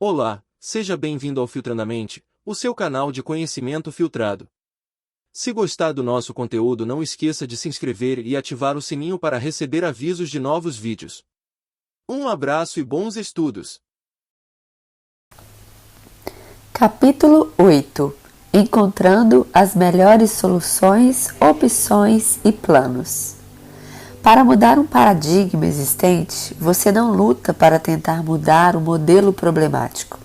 Olá, seja bem-vindo ao Filtrandamente, o seu canal de conhecimento filtrado. Se gostar do nosso conteúdo, não esqueça de se inscrever e ativar o sininho para receber avisos de novos vídeos. Um abraço e bons estudos! Capítulo 8. Encontrando as melhores soluções, opções e planos. Para mudar um paradigma existente, você não luta para tentar mudar um modelo problemático.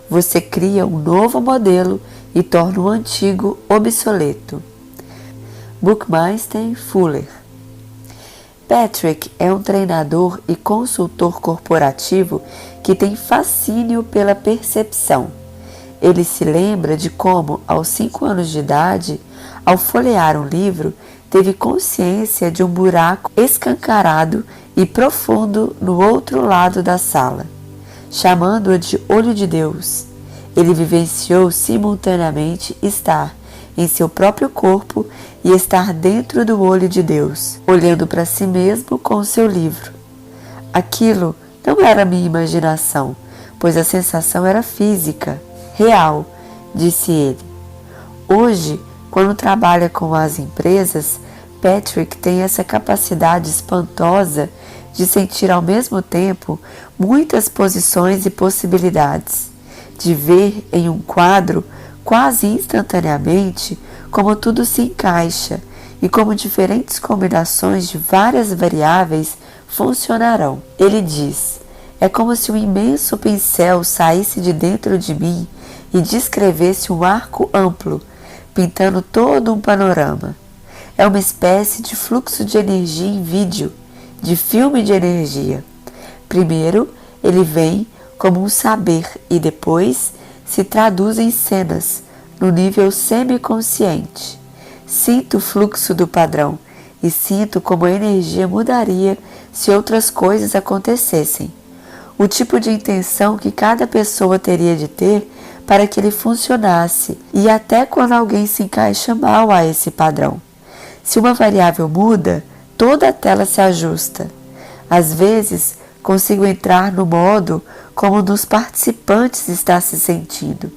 Você cria um novo modelo e torna o antigo obsoleto. Buckminster Fuller. Patrick é um treinador e consultor corporativo que tem fascínio pela percepção. Ele se lembra de como, aos 5 anos de idade, ao folhear um livro, teve consciência de um buraco escancarado e profundo no outro lado da sala, chamando-o de olho de Deus. Ele vivenciou simultaneamente estar em seu próprio corpo e estar dentro do olho de Deus, olhando para si mesmo com o seu livro. Aquilo não era minha imaginação, pois a sensação era física, real, disse ele. Hoje, quando trabalha com as empresas, Patrick tem essa capacidade espantosa de sentir ao mesmo tempo muitas posições e possibilidades, de ver em um quadro quase instantaneamente como tudo se encaixa e como diferentes combinações de várias variáveis funcionarão. Ele diz: é como se um imenso pincel saísse de dentro de mim e descrevesse um arco amplo, pintando todo um panorama. É uma espécie de fluxo de energia em vídeo, de filme de energia. Primeiro, ele vem como um saber e depois se traduz em cenas, no nível semiconsciente. Sinto o fluxo do padrão e sinto como a energia mudaria se outras coisas acontecessem. O tipo de intenção que cada pessoa teria de ter para que ele funcionasse e até quando alguém se encaixa mal a esse padrão. Se uma variável muda, toda a tela se ajusta. Às vezes, consigo entrar no modo como um dos participantes está se sentindo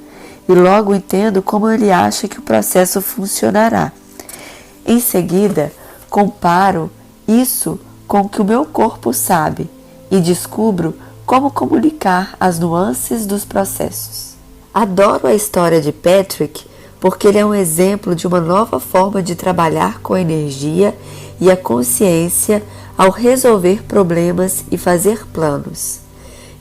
e logo entendo como ele acha que o processo funcionará. Em seguida, comparo isso com o que o meu corpo sabe e descubro como comunicar as nuances dos processos. Adoro a história de Patrick porque ele é um exemplo de uma nova forma de trabalhar com a energia e a consciência ao resolver problemas e fazer planos.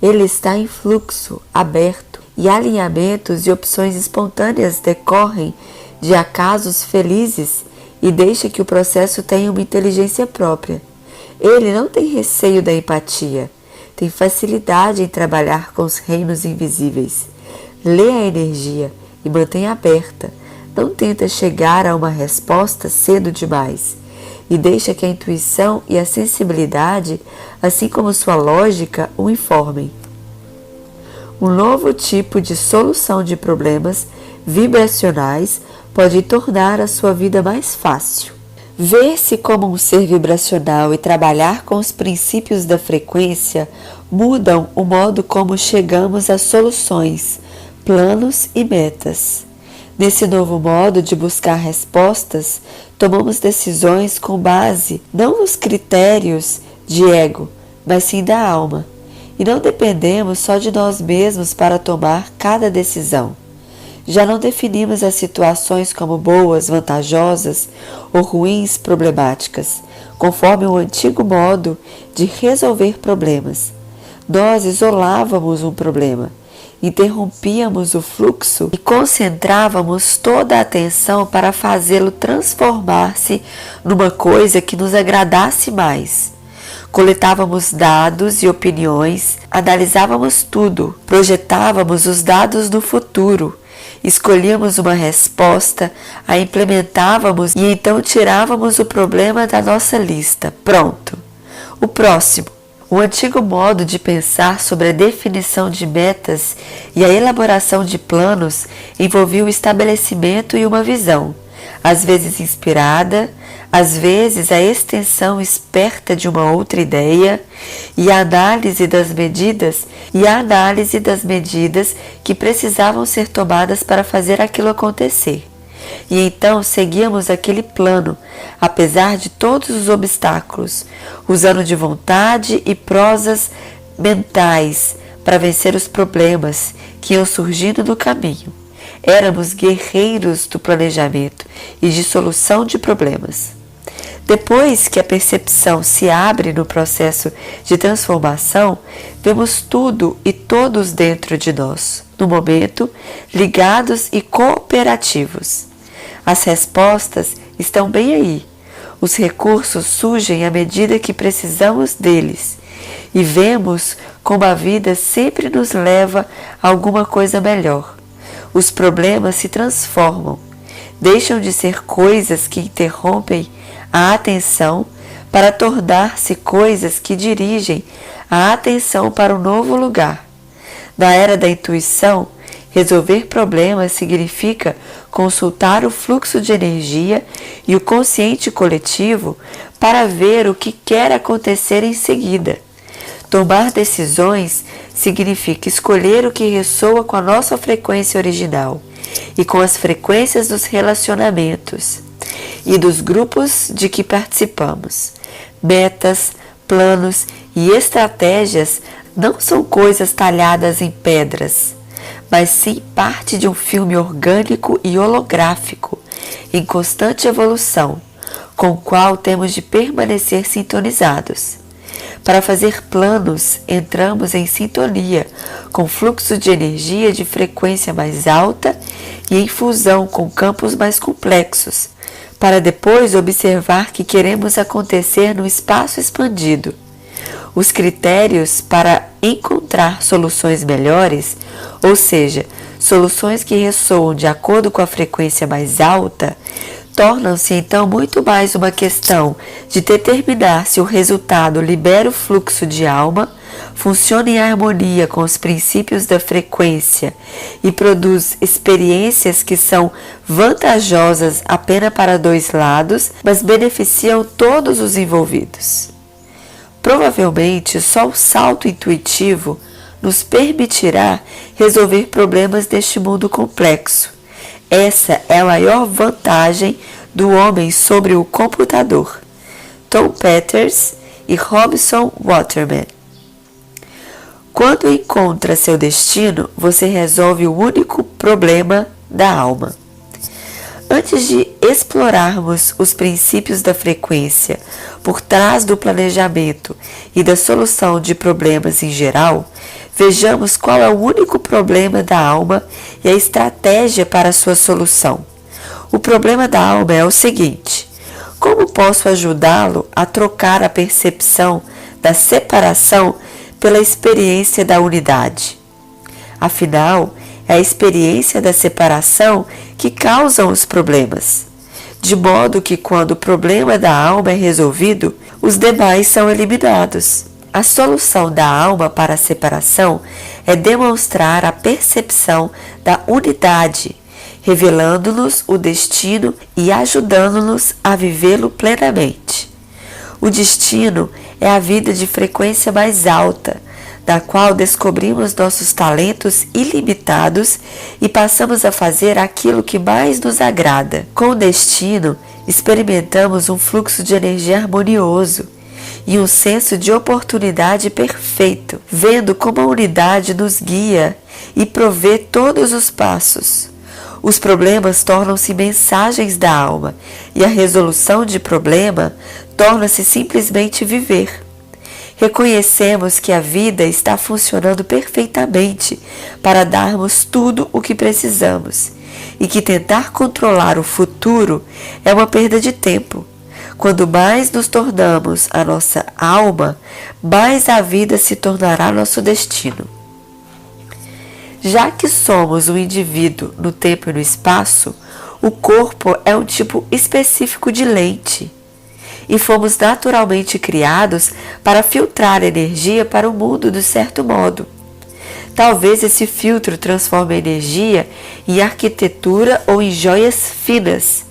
Ele está em fluxo, aberto, e alinhamentos e opções espontâneas decorrem de acasos felizes e deixa que o processo tenha uma inteligência própria. Ele não tem receio da empatia, tem facilidade em trabalhar com os reinos invisíveis. Lê a energia e mantém aberta, não tenta chegar a uma resposta cedo demais e deixa que a intuição e a sensibilidade, assim como sua lógica, o informem. Um novo tipo de solução de problemas vibracionais pode tornar a sua vida mais fácil. Ver-se como um ser vibracional e trabalhar com os princípios da frequência mudam o modo como chegamos a soluções, planos e metas. Nesse novo modo de buscar respostas, tomamos decisões com base não nos critérios de ego, mas sim da alma, e não dependemos só de nós mesmos para tomar cada decisão. Já não definimos as situações como boas, vantajosas ou ruins, problemáticas, conforme o antigo modo de resolver problemas. Nós isolávamos um problema, interrompíamos o fluxo e concentrávamos toda a atenção para fazê-lo transformar-se numa coisa que nos agradasse mais. Coletávamos dados e opiniões, analisávamos tudo, projetávamos os dados do futuro, escolhíamos uma resposta, a implementávamos e então tirávamos o problema da nossa lista. Pronto. O próximo. O antigo modo de pensar sobre a definição de metas e a elaboração de planos envolvia o estabelecimento e uma visão, às vezes inspirada, às vezes a extensão esperta de uma outra ideia e a análise das medidas que precisavam ser tomadas para fazer aquilo acontecer. E então seguíamos aquele plano, apesar de todos os obstáculos, usando de vontade e prosas mentais para vencer os problemas que iam surgindo no caminho. Éramos guerreiros do planejamento e de solução de problemas. Depois que a percepção se abre no processo de transformação, vemos tudo e todos dentro de nós, no momento, ligados e cooperativos. As respostas estão bem aí. Os recursos surgem à medida que precisamos deles. E vemos como a vida sempre nos leva a alguma coisa melhor. Os problemas se transformam, deixam de ser coisas que interrompem a atenção para tornar-se coisas que dirigem a atenção para um novo lugar. Na era da intuição, resolver problemas significa consultar o fluxo de energia e o consciente coletivo para ver o que quer acontecer em seguida. Tomar decisões significa escolher o que ressoa com a nossa frequência original e com as frequências dos relacionamentos e dos grupos de que participamos. Metas, planos e estratégias não são coisas talhadas em pedras, mas sim parte de um filme orgânico e holográfico, em constante evolução, com o qual temos de permanecer sintonizados. Para fazer planos, entramos em sintonia com fluxo de energia de frequência mais alta e em fusão com campos mais complexos, para depois observar que queremos acontecer no espaço expandido. Os critérios para encontrar soluções melhores, ou seja, soluções que ressoam de acordo com a frequência mais alta, tornam-se então muito mais uma questão de determinar se o resultado libera o fluxo de alma, funciona em harmonia com os princípios da frequência e produz experiências que são vantajosas apenas para dois lados, mas beneficiam todos os envolvidos. Provavelmente, só o salto intuitivo nos permitirá resolver problemas deste mundo complexo. Essa é a maior vantagem do homem sobre o computador. Tom Peters e Robson Waterman. Quando encontra seu destino, você resolve o único problema da alma. Antes de explorarmos os princípios da frequência por trás do planejamento e da solução de problemas em geral, vejamos qual é o único problema da alma e a estratégia para sua solução. O problema da alma é o seguinte: como posso ajudá-lo a trocar a percepção da separação pela experiência da unidade? Afinal, é a experiência da separação que causa os problemas. De modo que quando o problema da alma é resolvido, os demais são eliminados. A solução da alma para a separação é demonstrar a percepção da unidade, revelando-nos o destino e ajudando-nos a vivê-lo plenamente. O destino é a vida de frequência mais alta, da qual descobrimos nossos talentos ilimitados e passamos a fazer aquilo que mais nos agrada. Com o destino, experimentamos um fluxo de energia harmonioso e um senso de oportunidade perfeito, vendo como a unidade nos guia e provê todos os passos. Os problemas tornam-se mensagens da alma e a resolução de problema torna-se simplesmente viver. Reconhecemos que a vida está funcionando perfeitamente para darmos tudo o que precisamos e que tentar controlar o futuro é uma perda de tempo. Quando mais nos tornamos a nossa alma, mais a vida se tornará nosso destino. Já que somos um indivíduo no tempo e no espaço, o corpo é um tipo específico de lente. E fomos naturalmente criados para filtrar energia para o mundo de certo modo. Talvez esse filtro transforme a energia em arquitetura ou em joias finas,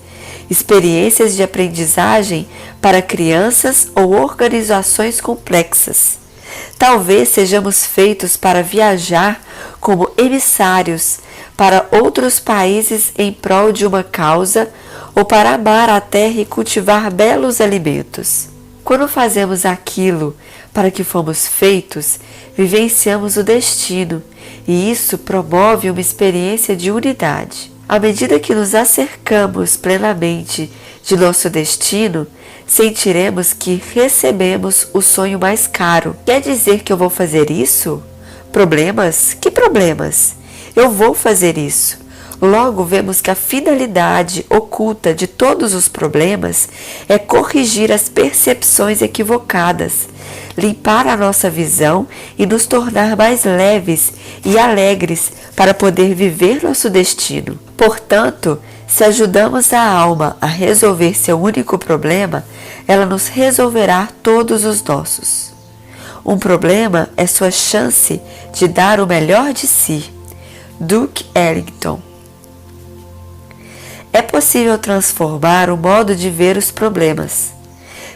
experiências de aprendizagem para crianças ou organizações complexas. Talvez sejamos feitos para viajar como emissários para outros países em prol de uma causa ou para amar a terra e cultivar belos alimentos. Quando fazemos aquilo para que fomos feitos, vivenciamos o destino e isso promove uma experiência de unidade. À medida que nos acercamos plenamente de nosso destino, sentiremos que recebemos o sonho mais caro. Quer dizer que eu vou fazer isso? Problemas? Que problemas? Eu vou fazer isso. Logo, vemos que a finalidade oculta de todos os problemas é corrigir as percepções equivocadas, limpar a nossa visão e nos tornar mais leves e alegres para poder viver nosso destino. Portanto, se ajudamos a alma a resolver seu único problema, ela nos resolverá todos os nossos. Um problema é sua chance de dar o melhor de si. Duke Ellington. É possível transformar o modo de ver os problemas.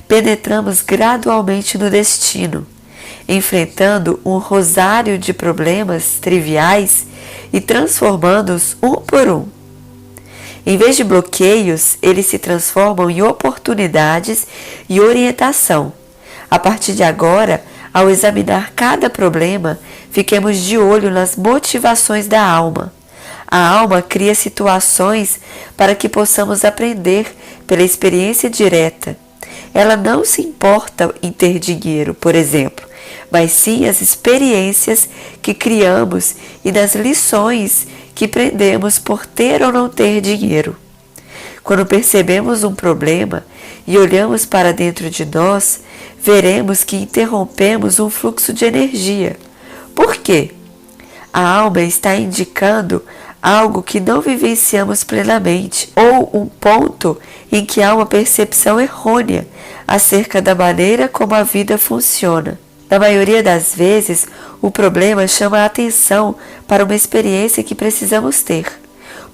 Penetramos gradualmente no destino, enfrentando um rosário de problemas triviais e transformando-os um por um. Em vez de bloqueios, eles se transformam em oportunidades e orientação. A partir de agora, ao examinar cada problema, fiquemos de olho nas motivações da alma. A alma cria situações para que possamos aprender pela experiência direta. Ela não se importa em ter dinheiro, por exemplo, mas sim as experiências que criamos e das lições que aprendemos por ter ou não ter dinheiro. Quando percebemos um problema e olhamos para dentro de nós, veremos que interrompemos um fluxo de energia. Por quê? A alma está indicando algo que não vivenciamos plenamente, ou um ponto em que há uma percepção errônea acerca da maneira como a vida funciona. Na maioria das vezes, o problema chama a atenção para uma experiência que precisamos ter.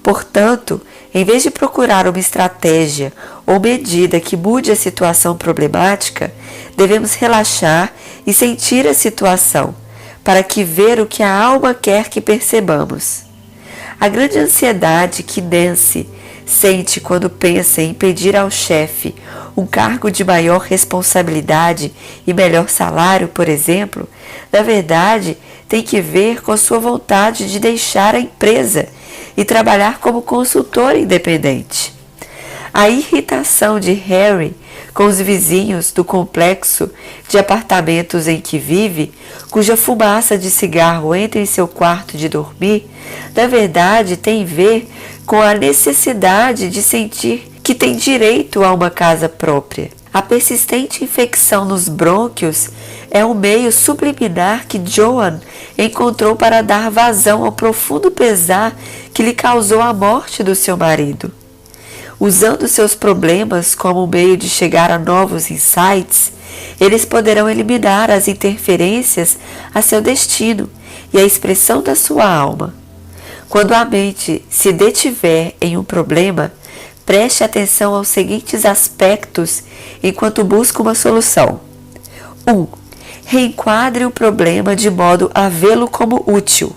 Portanto, em vez de procurar uma estratégia ou medida que mude a situação problemática, devemos relaxar e sentir a situação, para que ver o que a alma quer que percebamos. A grande ansiedade que Nancy sente quando pensa em pedir ao chefe um cargo de maior responsabilidade e melhor salário, por exemplo, na verdade tem que ver com a sua vontade de deixar a empresa e trabalhar como consultor independente. A irritação de Harry com os vizinhos do complexo de apartamentos em que vive, cuja fumaça de cigarro entra em seu quarto de dormir, na verdade tem a ver com a necessidade de sentir que tem direito a uma casa própria. A persistente infecção nos brônquios é um meio subliminar que Joan encontrou para dar vazão ao profundo pesar que lhe causou a morte do seu marido. Usando seus problemas como meio de chegar a novos insights, eles poderão eliminar as interferências a seu destino e a expressão da sua alma. Quando a mente se detiver em um problema, preste atenção aos seguintes aspectos enquanto busca uma solução. 1. Reenquadre o problema de modo a vê-lo como útil.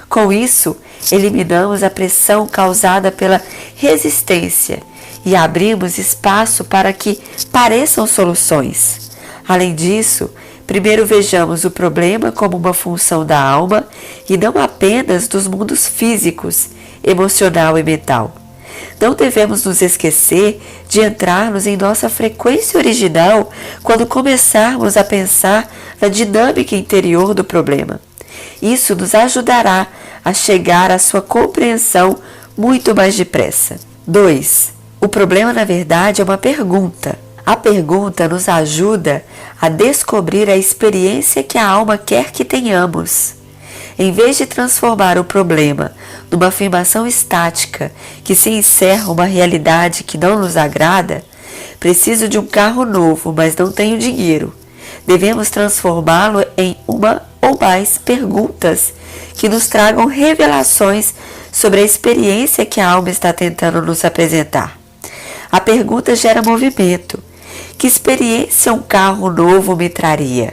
Com isso, eliminamos a pressão causada pela resistência e abrimos espaço para que pareçam soluções. Além disso, primeiro vejamos o problema como uma função da alma e não apenas dos mundos físicos, emocional e mental. Não devemos nos esquecer de entrarmos em nossa frequência original quando começarmos a pensar na dinâmica interior do problema. Isso nos ajudará a chegar à sua compreensão muito mais depressa. 2. O problema, na verdade, é uma pergunta. A pergunta nos ajuda a descobrir a experiência que a alma quer que tenhamos. Em vez de transformar o problema numa afirmação estática que se encerra uma realidade que não nos agrada, preciso de um carro novo, mas não tenho dinheiro. Devemos transformá-lo em uma ou mais perguntas que nos tragam revelações sobre a experiência que a alma está tentando nos apresentar. A pergunta gera movimento. Que experiência um carro novo me traria?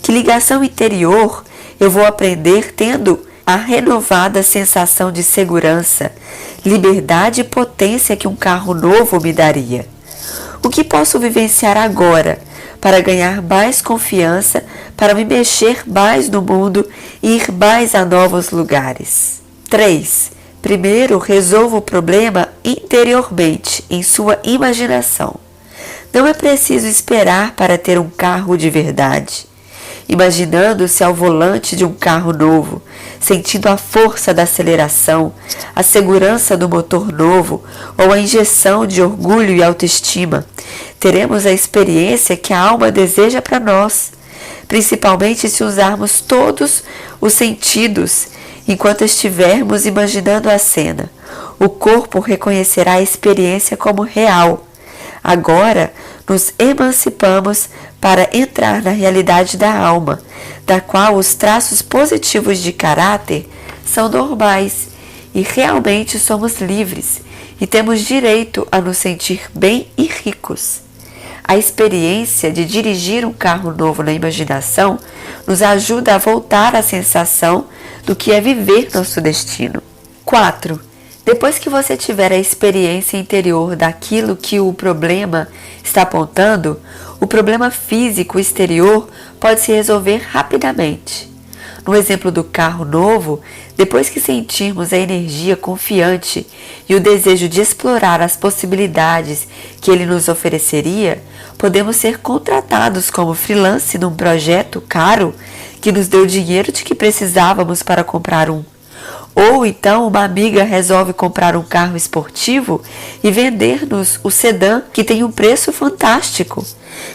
Que ligação interior eu vou aprender tendo a renovada sensação de segurança, liberdade e potência que um carro novo me daria? O que posso vivenciar agora para ganhar mais confiança, para me mexer mais no mundo e ir mais a novos lugares? 3. Primeiro, resolva o problema interiormente, em sua imaginação. Não é preciso esperar para ter um carro de verdade. Imaginando-se ao volante de um carro novo, sentindo a força da aceleração, a segurança do motor novo ou a injeção de orgulho e autoestima, teremos a experiência que a alma deseja para nós, principalmente se usarmos todos os sentidos enquanto estivermos imaginando a cena. O corpo reconhecerá a experiência como real. Agora nos emancipamos para entrar na realidade da alma, da qual os traços positivos de caráter são normais e realmente somos livres e temos direito a nos sentir bem e ricos. A experiência de dirigir um carro novo na imaginação nos ajuda a voltar à sensação do que é viver nosso destino. 4. Depois que você tiver a experiência interior daquilo que o problema está apontando, o problema físico exterior pode se resolver rapidamente. No exemplo do carro novo, depois que sentirmos a energia confiante e o desejo de explorar as possibilidades que ele nos ofereceria, podemos ser contratados como freelance num projeto caro que nos deu o dinheiro de que precisávamos para comprar um. Ou então uma amiga resolve comprar um carro esportivo e vender-nos o sedã que tem um preço fantástico.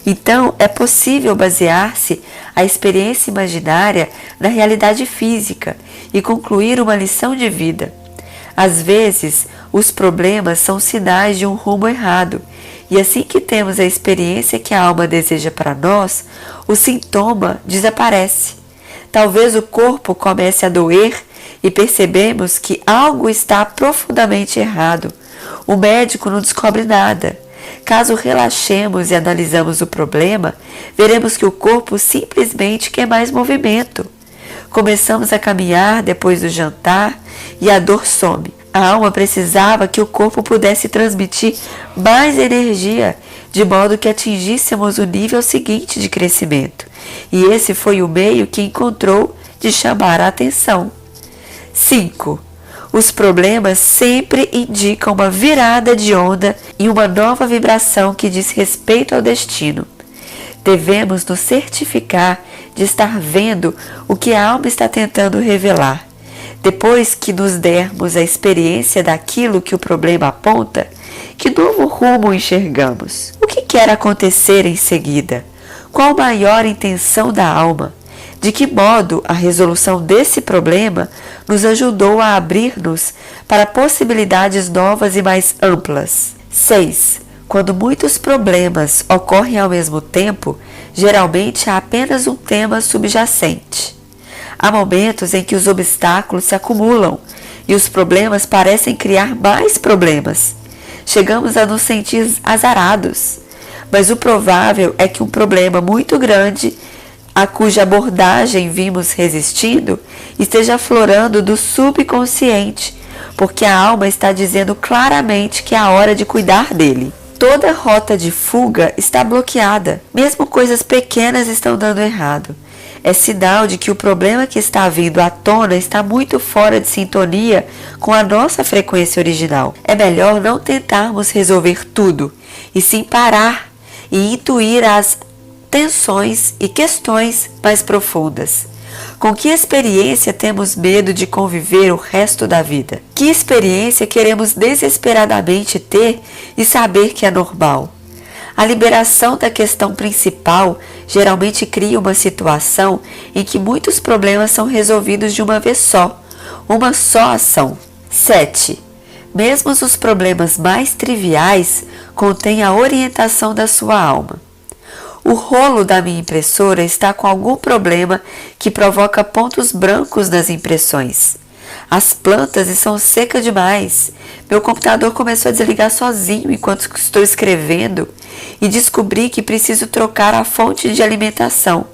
Então é possível basear-se a experiência imaginária na realidade física e concluir uma lição de vida. Às vezes, os problemas são sinais de um rumo errado, e assim que temos a experiência que a alma deseja para nós, o sintoma desaparece. Talvez o corpo comece a doer e percebemos que algo está profundamente errado. O médico não descobre nada. Caso relaxemos e analisamos o problema, veremos que o corpo simplesmente quer mais movimento. Começamos a caminhar depois do jantar e a dor some. A alma precisava que o corpo pudesse transmitir mais energia, de modo que atingíssemos o nível seguinte de crescimento. E esse foi o meio que encontrou de chamar a atenção. 5. Os problemas sempre indicam uma virada de onda e uma nova vibração que diz respeito ao destino. Devemos nos certificar de estar vendo o que a alma está tentando revelar. Depois que nos dermos a experiência daquilo que o problema aponta, que novo rumo enxergamos? O que quer acontecer em seguida? Qual a maior intenção da alma? De que modo a resolução desse problema nos ajudou a abrir-nos para possibilidades novas e mais amplas? 6. Quando muitos problemas ocorrem ao mesmo tempo, geralmente há apenas um tema subjacente. Há momentos em que os obstáculos se acumulam e os problemas parecem criar mais problemas. Chegamos a nos sentir azarados, mas o provável é que um problema muito grande, a cuja abordagem vimos resistindo, esteja aflorando do subconsciente, porque a alma está dizendo claramente que é a hora de cuidar dele. Toda rota de fuga está bloqueada, mesmo coisas pequenas estão dando errado. É sinal de que o problema que está vindo à tona está muito fora de sintonia com a nossa frequência original. É melhor não tentarmos resolver tudo, e sim parar e intuir as tensões e questões mais profundas. Com que experiência temos medo de conviver o resto da vida? Que experiência queremos desesperadamente ter e saber que é normal? A liberação da questão principal geralmente cria uma situação em que muitos problemas são resolvidos de uma vez só, uma só ação. 7. Mesmo os problemas mais triviais contêm a orientação da sua alma. O rolo da minha impressora está com algum problema que provoca pontos brancos nas impressões. As plantas estão secas demais. Meu computador começou a desligar sozinho enquanto estou escrevendo e descobri que preciso trocar a fonte de alimentação.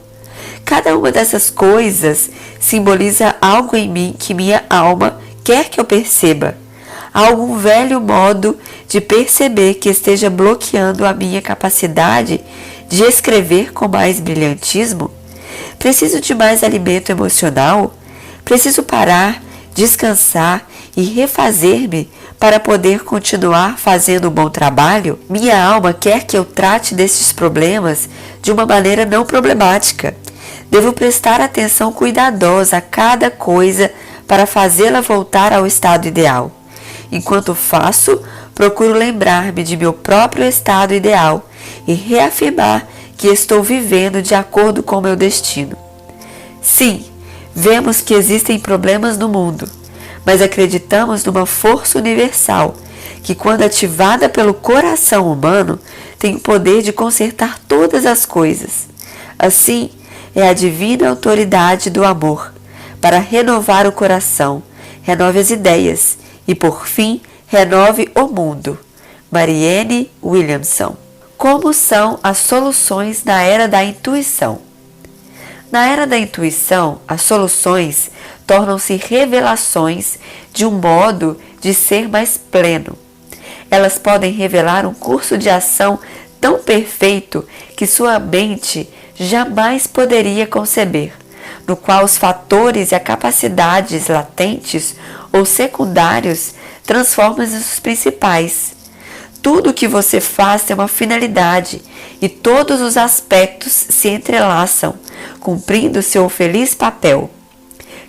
Cada uma dessas coisas simboliza algo em mim que minha alma quer que eu perceba. Há algum velho modo de perceber que esteja bloqueando a minha capacidade de escrever com mais brilhantismo? Preciso de mais alimento emocional? Preciso parar, descansar e refazer-me para poder continuar fazendo um bom trabalho? Minha alma quer que eu trate desses problemas de uma maneira não problemática. Devo prestar atenção cuidadosa a cada coisa para fazê-la voltar ao estado ideal. Enquanto faço, procuro lembrar-me de meu próprio estado ideal e reafirmar que estou vivendo de acordo com meu destino. Sim, vemos que existem problemas no mundo, mas acreditamos numa força universal que, quando ativada pelo coração humano, tem o poder de consertar todas as coisas. Assim, é a divina autoridade do amor para renovar o coração, renove as ideias e, por fim, renove o mundo. Marianne Williamson. Como são as soluções na era da intuição? Na era da intuição, as soluções tornam-se revelações de um modo de ser mais pleno. Elas podem revelar um curso de ação tão perfeito que sua mente jamais poderia conceber, no qual os fatores e as capacidades latentes ou secundários transformam-se nos principais. Tudo o que você faz tem uma finalidade e todos os aspectos se entrelaçam, cumprindo seu feliz papel.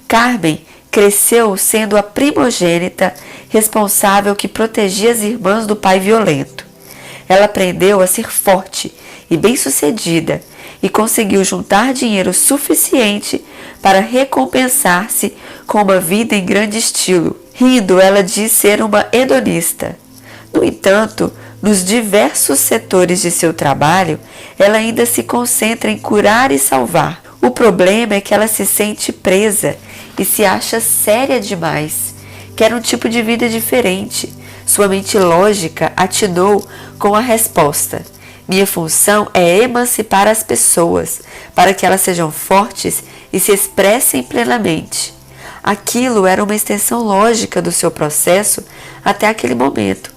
Carmen cresceu sendo a primogênita responsável que protegia as irmãs do pai violento. Ela aprendeu a ser forte e bem-sucedida e conseguiu juntar dinheiro suficiente para recompensar-se com uma vida em grande estilo. Rindo, ela diz ser uma hedonista. No entanto, nos diversos setores de seu trabalho, ela ainda se concentra em curar e salvar. O problema é que ela se sente presa e se acha séria demais. Quer um tipo de vida diferente. Sua mente lógica atinou com a resposta: minha função é emancipar as pessoas, para que elas sejam fortes e se expressem plenamente. Aquilo era uma extensão lógica do seu processo até aquele momento,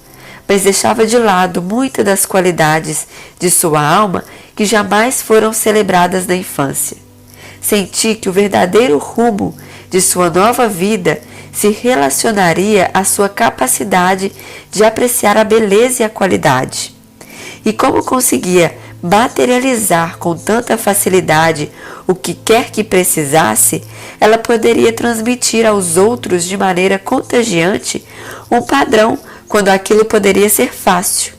mas deixava de lado muitas das qualidades de sua alma que jamais foram celebradas na infância. Senti que o verdadeiro rumo de sua nova vida se relacionaria à sua capacidade de apreciar a beleza e a qualidade. E como conseguia materializar com tanta facilidade o que quer que precisasse, ela poderia transmitir aos outros de maneira contagiante um padrão quando aquilo poderia ser fácil.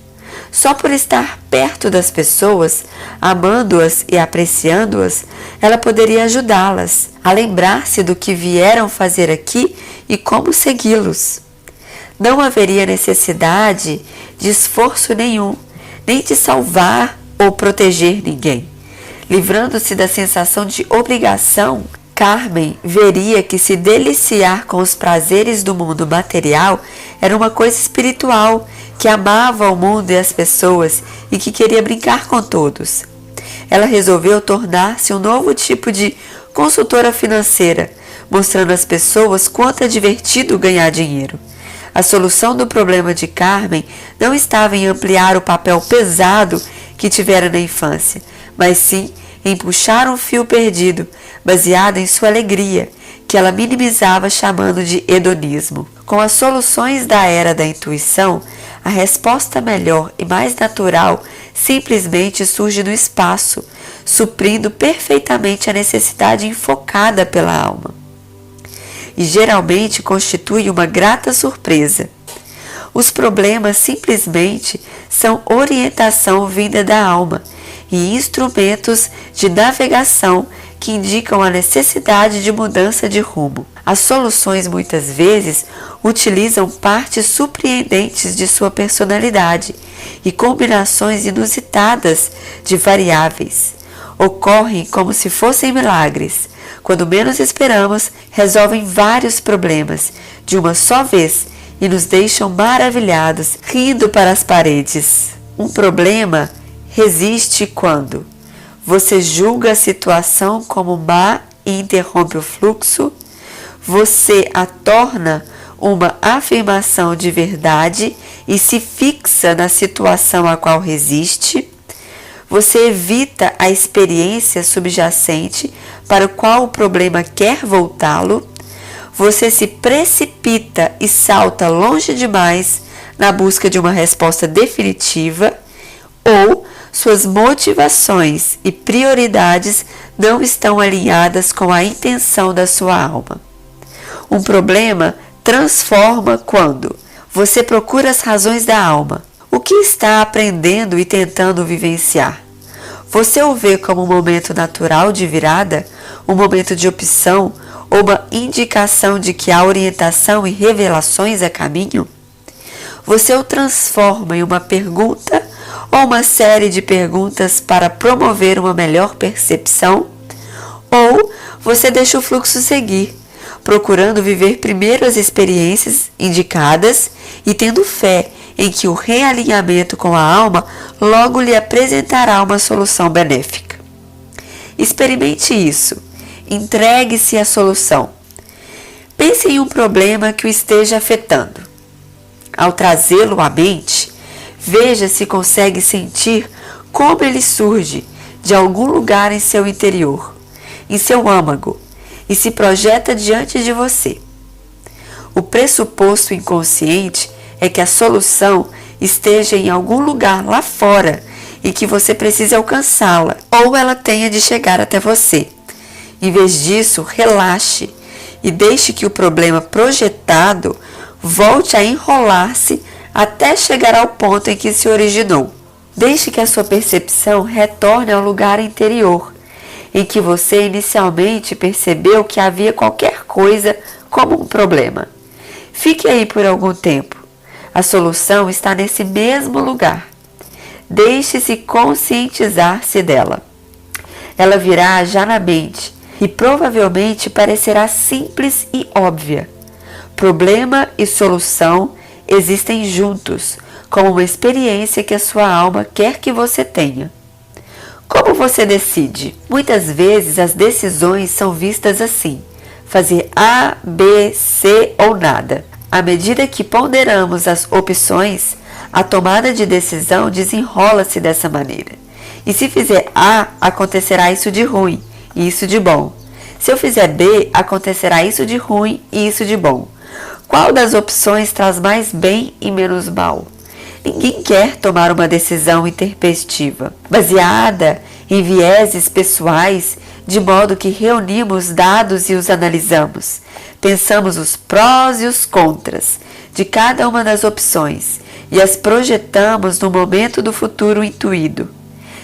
Só por estar perto das pessoas, amando-as e apreciando-as, ela poderia ajudá-las a lembrar-se do que vieram fazer aqui e como segui-los. Não haveria necessidade de esforço nenhum, nem de salvar ou proteger ninguém. Livrando-se da sensação de obrigação, Carmen veria que se deliciar com os prazeres do mundo material era uma coisa espiritual, que amava o mundo e as pessoas e que queria brincar com todos. Ela resolveu tornar-se um novo tipo de consultora financeira, mostrando às pessoas quanto é divertido ganhar dinheiro. A solução do problema de Carmen não estava em ampliar o papel pesado que tivera na infância, mas sim em puxar um fio perdido, baseado em sua alegria, que ela minimizava chamando de hedonismo. Com as soluções da era da intuição, a resposta melhor e mais natural simplesmente surge no espaço, suprindo perfeitamente a necessidade enfocada pela alma. E geralmente constitui uma grata surpresa. Os problemas simplesmente são orientação vinda da alma e instrumentos de navegação que indicam a necessidade de mudança de rumo. As soluções muitas vezes utilizam partes surpreendentes de sua personalidade e combinações inusitadas de variáveis. Ocorrem como se fossem milagres, quando menos esperamos, resolvem vários problemas de uma só vez e nos deixam maravilhados, rindo para as paredes. Um problema resiste quando você julga a situação como má e interrompe o fluxo, você a torna uma afirmação de verdade e se fixa na situação a qual resiste, você evita a experiência subjacente para o qual o problema quer voltá-lo, você se precipita e salta longe demais na busca de uma resposta definitiva, ou suas motivações e prioridades não estão alinhadas com a intenção da sua alma. Um problema transforma quando você procura as razões da alma. O que está aprendendo e tentando vivenciar? Você o vê como um momento natural de virada, um momento de opção ou uma indicação de que há orientação e revelações a caminho? Você o transforma em uma pergunta ou uma série de perguntas para promover uma melhor percepção? Ou você deixa o fluxo seguir, procurando viver primeiro as experiências indicadas e tendo fé em que o realinhamento com a alma logo lhe apresentará uma solução benéfica? Experimente isso. Entregue-se à solução. Pense em um problema que o esteja afetando. Ao trazê-lo à mente, veja se consegue sentir como ele surge de algum lugar em seu interior, em seu âmago, e se projeta diante de você. O pressuposto inconsciente é que a solução esteja em algum lugar lá fora e que você precise alcançá-la, ou ela tenha de chegar até você. Em vez disso, relaxe e deixe que o problema projetado volte a enrolar-se até chegar ao ponto em que se originou. Deixe que a sua percepção retorne ao lugar interior, em que você inicialmente percebeu que havia qualquer coisa como um problema. Fique aí por algum tempo. A solução está nesse mesmo lugar. Deixe-se conscientizar-se dela. Ela virá já na mente e provavelmente parecerá simples e óbvia. Problema e solução existem juntos, como uma experiência que a sua alma quer que você tenha. Como você decide? Muitas vezes as decisões são vistas assim: fazer A, B, C ou nada. À medida que ponderamos as opções, a tomada de decisão desenrola-se dessa maneira. E se fizer A, acontecerá isso de ruim e isso de bom. Se eu fizer B, acontecerá isso de ruim e isso de bom. Qual das opções traz mais bem e menos mal? Ninguém quer tomar uma decisão intempestiva, baseada em vieses pessoais, de modo que reunimos dados e os analisamos. Pensamos os prós e os contras de cada uma das opções e as projetamos no momento do futuro intuído.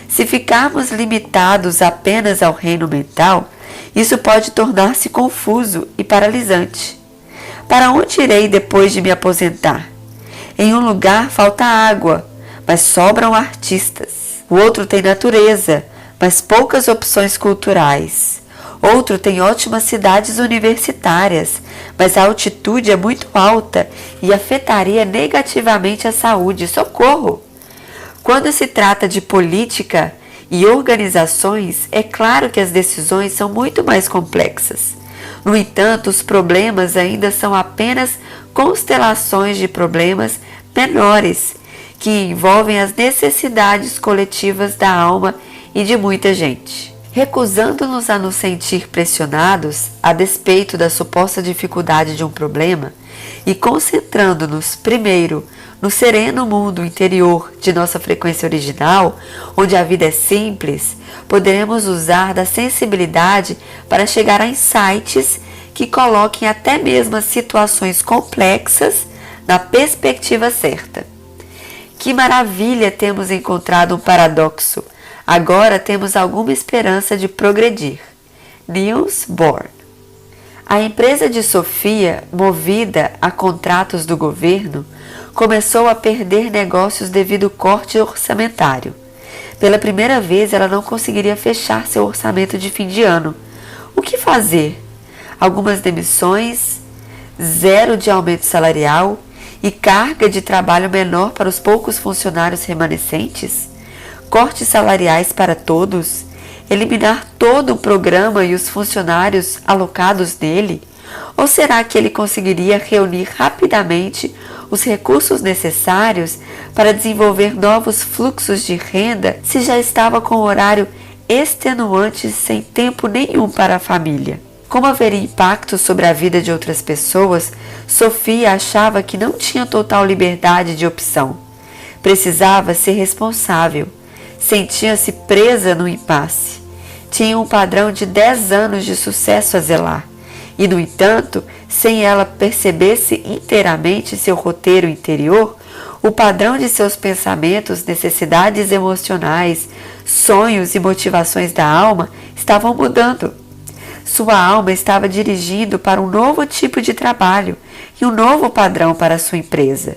Se ficarmos limitados apenas ao reino mental, isso pode tornar-se confuso e paralisante. Para onde irei depois de me aposentar? Em um lugar falta água, mas sobram artistas. O outro tem natureza, mas poucas opções culturais. Outro tem ótimas cidades universitárias, mas a altitude é muito alta e afetaria negativamente a saúde. Socorro! Quando se trata de política e organizações, é claro que as decisões são muito mais complexas. No entanto, os problemas ainda são apenas constelações de problemas menores, que envolvem as necessidades coletivas da alma e de muita gente. Recusando-nos a nos sentir pressionados a despeito da suposta dificuldade de um problema e concentrando-nos primeiro no sereno mundo interior de nossa frequência original, onde a vida é simples, poderemos usar da sensibilidade para chegar a insights que coloquem até mesmo as situações complexas na perspectiva certa. Que maravilha temos encontrado um paradoxo! Agora temos alguma esperança de progredir. Niels Bohr. A empresa de Sofia, movida a contratos do governo, começou a perder negócios devido ao corte orçamentário. Pela primeira vez, ela não conseguiria fechar seu orçamento de fim de ano. O que fazer? Algumas demissões, zero de aumento salarial e carga de trabalho menor para os poucos funcionários remanescentes? Cortes salariais para todos? Eliminar todo o programa e os funcionários alocados nele? Ou será que ele conseguiria reunir rapidamente os recursos necessários para desenvolver novos fluxos de renda se já estava com horário extenuante sem tempo nenhum para a família? Como haveria impacto sobre a vida de outras pessoas, Sofia achava que não tinha total liberdade de opção. Precisava ser responsável. Sentia-se presa no impasse. Tinha um padrão de 10 anos de sucesso a zelar. E, no entanto, sem ela perceber-se inteiramente seu roteiro interior, o padrão de seus pensamentos, necessidades emocionais, sonhos e motivações da alma estavam mudando. Sua alma estava dirigindo para um novo tipo de trabalho e um novo padrão para sua empresa.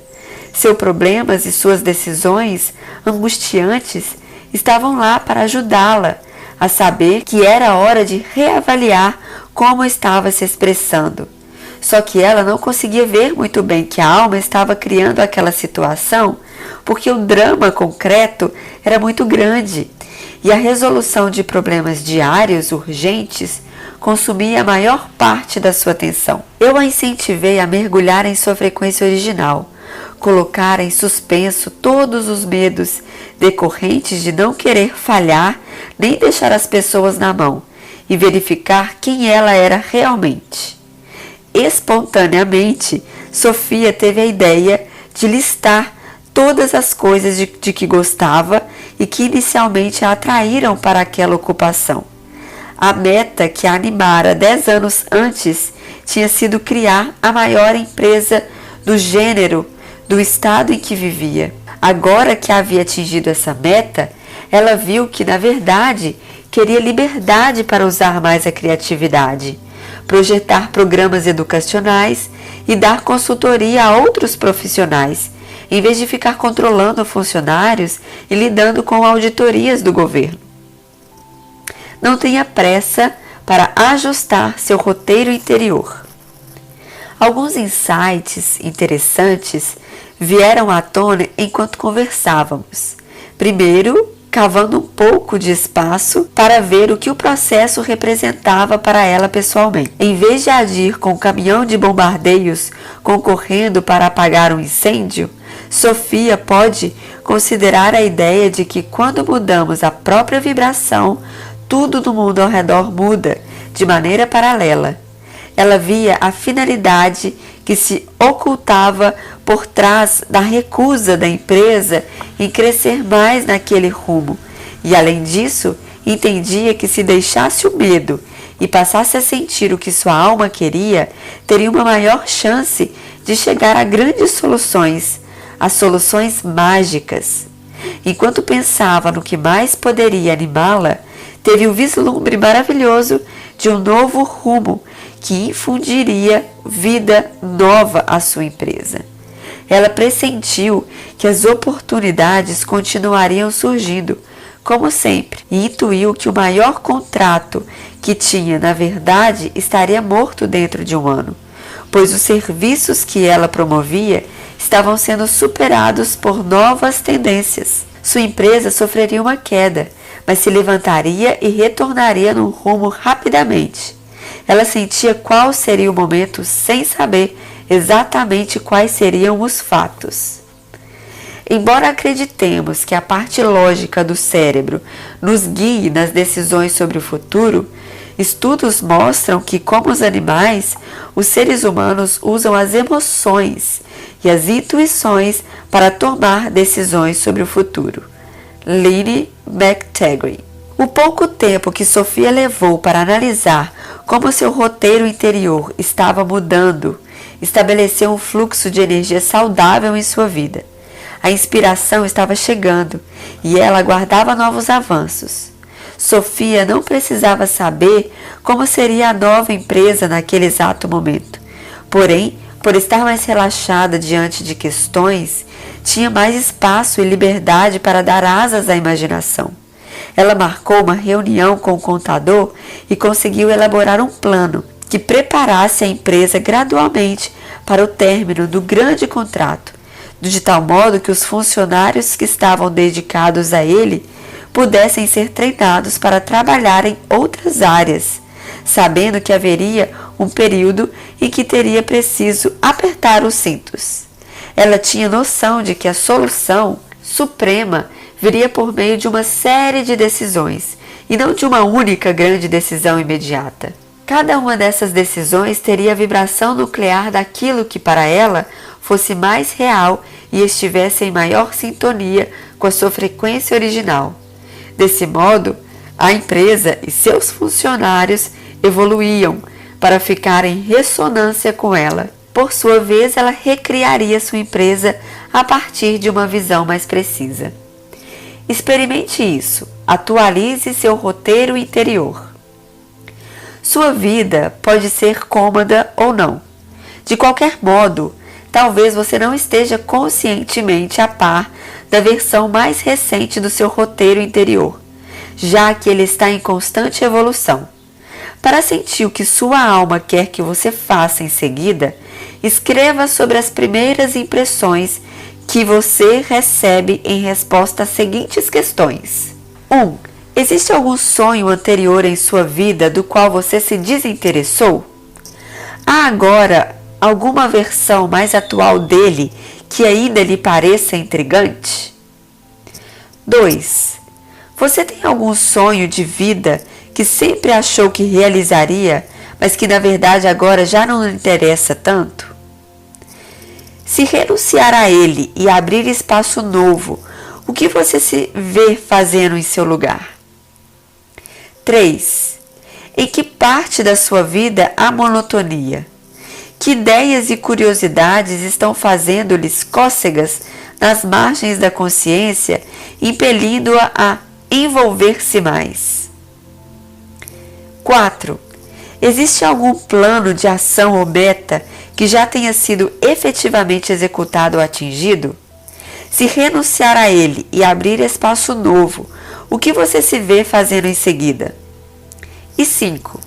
Seus problemas e suas decisões angustiantes estavam lá para ajudá-la a saber que era hora de reavaliar como estava se expressando. Só que ela não conseguia ver muito bem que a alma estava criando aquela situação porque o drama concreto era muito grande e a resolução de problemas diários urgentes consumia a maior parte da sua atenção. Eu a incentivei a mergulhar em sua frequência original, colocar em suspenso todos os medos decorrentes de não querer falhar nem deixar as pessoas na mão e verificar quem ela era realmente. Espontaneamente, Sofia teve a ideia de listar todas as coisas de que gostava e que inicialmente a atraíram para aquela ocupação. A meta que a animara 10 anos antes tinha sido criar a maior empresa do gênero do estado em que vivia. Agora que havia atingido essa meta, ela viu que, na verdade, queria liberdade para usar mais a criatividade, projetar programas educacionais e dar consultoria a outros profissionais, em vez de ficar controlando funcionários e lidando com auditorias do governo. Não tenha pressa para ajustar seu roteiro interior. Alguns insights interessantes vieram à tona enquanto conversávamos. Primeiro, cavando um pouco de espaço para ver o que o processo representava para ela pessoalmente. Em vez de agir com um caminhão de bombardeios concorrendo para apagar um incêndio, Sofia pode considerar a ideia de que quando mudamos a própria vibração, tudo no mundo ao redor muda de maneira paralela. Ela via a finalidade que se ocultava por trás da recusa da empresa em crescer mais naquele rumo. E, além disso, entendia que se deixasse o medo e passasse a sentir o que sua alma queria, teria uma maior chance de chegar a grandes soluções, as soluções mágicas. Enquanto pensava no que mais poderia animá-la, teve um vislumbre maravilhoso de um novo rumo que infundiria vida nova à sua empresa. Ela pressentiu que as oportunidades continuariam surgindo, como sempre, e intuiu que o maior contrato que tinha, na verdade, estaria morto dentro de um ano, pois os serviços que ela promovia estavam sendo superados por novas tendências. Sua empresa sofreria uma queda, mas se levantaria e retornaria num rumo rapidamente. Ela sentia qual seria o momento sem saber exatamente quais seriam os fatos. Embora acreditemos que a parte lógica do cérebro nos guie nas decisões sobre o futuro, estudos mostram que, como os animais, os seres humanos usam as emoções e as intuições para tomar decisões sobre o futuro. Lynne McTaggart. O pouco tempo que Sofia levou para analisar como seu roteiro interior estava mudando, estabeleceu um fluxo de energia saudável em sua vida. A inspiração estava chegando e ela aguardava novos avanços. Sofia não precisava saber como seria a nova empresa naquele exato momento. Porém, por estar mais relaxada diante de questões, tinha mais espaço e liberdade para dar asas à imaginação. Ela marcou uma reunião com o contador e conseguiu elaborar um plano que preparasse a empresa gradualmente para o término do grande contrato, de tal modo que os funcionários que estavam dedicados a ele pudessem ser treinados para trabalhar em outras áreas, sabendo que haveria um período em que teria preciso apertar os cintos. Ela tinha noção de que a solução suprema viria por meio de uma série de decisões e não de uma única grande decisão imediata. Cada uma dessas decisões teria a vibração nuclear daquilo que para ela fosse mais real e estivesse em maior sintonia com a sua frequência original. Desse modo, a empresa e seus funcionários evoluíam para ficar em ressonância com ela. Por sua vez, ela recriaria sua empresa a partir de uma visão mais precisa. Experimente isso. Atualize seu roteiro interior. Sua vida pode ser cômoda ou não. De qualquer modo, talvez você não esteja conscientemente a par da versão mais recente do seu roteiro interior, já que ele está em constante evolução. Para sentir o que sua alma quer que você faça em seguida, escreva sobre as primeiras impressões que você recebe em resposta às seguintes questões. 1. Existe algum sonho anterior em sua vida do qual você se desinteressou? Há agora alguma versão mais atual dele que ainda lhe pareça intrigante? 2. Você tem algum sonho de vida que sempre achou que realizaria, mas que na verdade agora já não lhe interessa tanto? Se renunciar a ele e abrir espaço novo, o que você se vê fazendo em seu lugar? 3. Em que parte da sua vida há monotonia? Que ideias e curiosidades estão fazendo-lhes cócegas nas margens da consciência, impelindo-a a envolver-se mais? 4. Existe algum plano de ação ou meta que já tenha sido efetivamente executado ou atingido? Se renunciar a ele e abrir espaço novo, o que você se vê fazendo em seguida? E 5.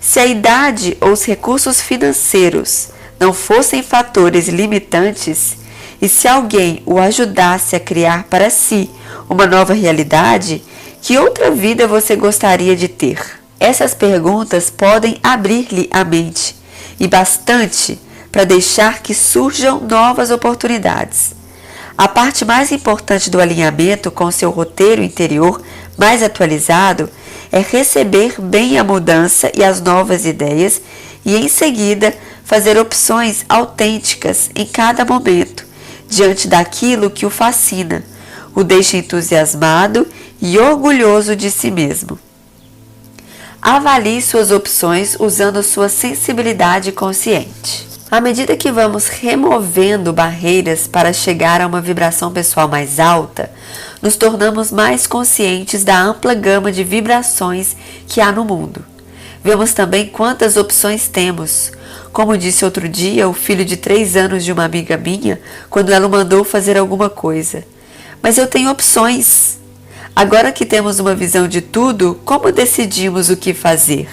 Se a idade ou os recursos financeiros não fossem fatores limitantes, e se alguém o ajudasse a criar para si uma nova realidade, que outra vida você gostaria de ter? Essas perguntas podem abrir-lhe a mente, e bastante para deixar que surjam novas oportunidades. A parte mais importante do alinhamento com seu roteiro interior mais atualizado é receber bem a mudança e as novas ideias e, em seguida, fazer opções autênticas em cada momento, diante daquilo que o fascina, o deixa entusiasmado e orgulhoso de si mesmo. Avalie suas opções usando sua sensibilidade consciente. À medida que vamos removendo barreiras para chegar a uma vibração pessoal mais alta, nos tornamos mais conscientes da ampla gama de vibrações que há no mundo. Vemos também quantas opções temos. Como disse outro dia o filho de 3 anos de uma amiga minha, quando ela o mandou fazer alguma coisa. Mas eu tenho opções. Agora que temos uma visão de tudo, como decidimos o que fazer?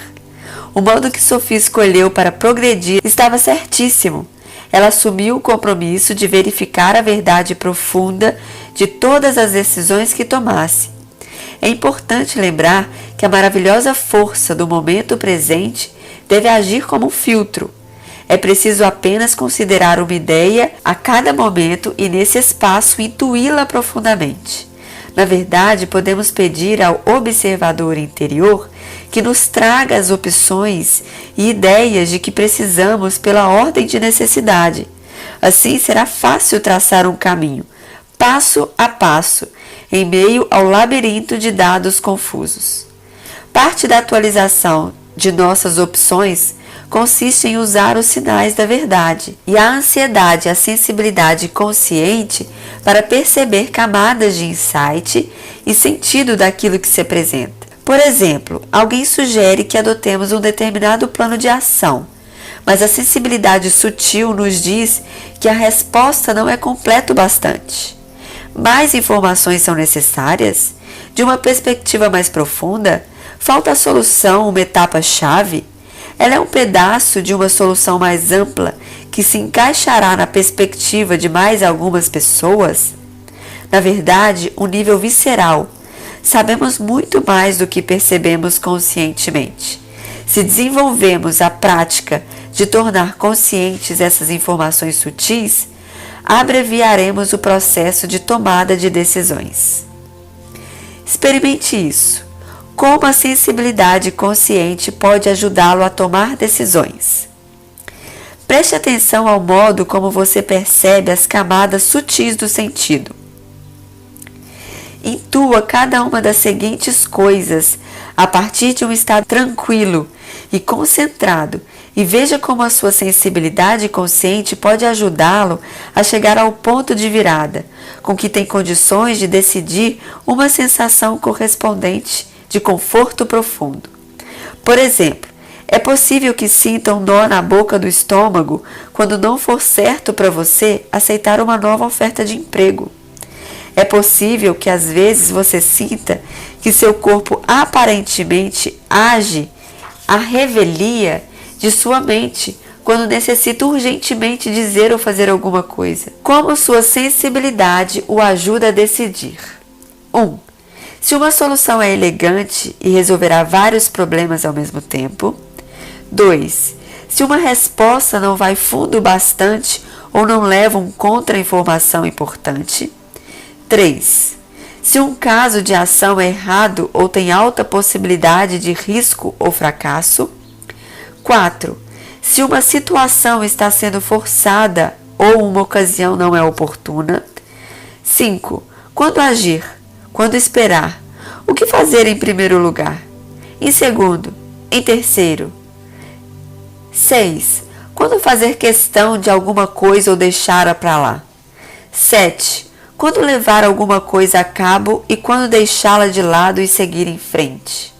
O modo que Sophie escolheu para progredir estava certíssimo. Ela assumiu o compromisso de verificar a verdade profunda de todas as decisões que tomasse. É importante lembrar que a maravilhosa força do momento presente deve agir como um filtro. É preciso apenas considerar uma ideia a cada momento e, nesse espaço, intuí-la profundamente. Na verdade, podemos pedir ao observador interior que nos traga as opções e ideias de que precisamos pela ordem de necessidade. Assim será fácil traçar um caminho, passo a passo, em meio ao labirinto de dados confusos. Parte da atualização de nossas opções consiste em usar os sinais da verdade e a ansiedade e a sensibilidade consciente para perceber camadas de insight e sentido daquilo que se apresenta. Por exemplo, alguém sugere que adotemos um determinado plano de ação, mas a sensibilidade sutil nos diz que a resposta não é completa o bastante. Mais informações são necessárias? De uma perspectiva mais profunda, falta a solução uma etapa-chave? Ela é um pedaço de uma solução mais ampla que se encaixará na perspectiva de mais algumas pessoas? Na verdade, um nível visceral. Sabemos muito mais do que percebemos conscientemente. Se desenvolvemos a prática de tornar conscientes essas informações sutis, abreviaremos o processo de tomada de decisões. Experimente isso. Como a sensibilidade consciente pode ajudá-lo a tomar decisões? Preste atenção ao modo como você percebe as camadas sutis do sentido. Intua cada uma das seguintes coisas a partir de um estado tranquilo e concentrado e veja como a sua sensibilidade consciente pode ajudá-lo a chegar ao ponto de virada, com que tem condições de decidir uma sensação correspondente de conforto profundo. Por exemplo, é possível que sinta um nó na boca do estômago quando não for certo para você aceitar uma nova oferta de emprego. É possível que às vezes você sinta que seu corpo aparentemente age à revelia de sua mente quando necessita urgentemente dizer ou fazer alguma coisa. Como sua sensibilidade o ajuda a decidir? 1. Se uma solução é elegante e resolverá vários problemas ao mesmo tempo. 2. Se uma resposta não vai fundo bastante ou não leva um contra-informação importante. 3. Se um caso de ação é errado ou tem alta possibilidade de risco ou fracasso. 4. Se uma situação está sendo forçada ou uma ocasião não é oportuna. 5. Quando agir? Quando esperar? O que fazer em primeiro lugar? Em segundo? Em terceiro? 6. Quando fazer questão de alguma coisa ou deixá-la para lá? 7. Quando levar alguma coisa a cabo e quando deixá-la de lado e seguir em frente?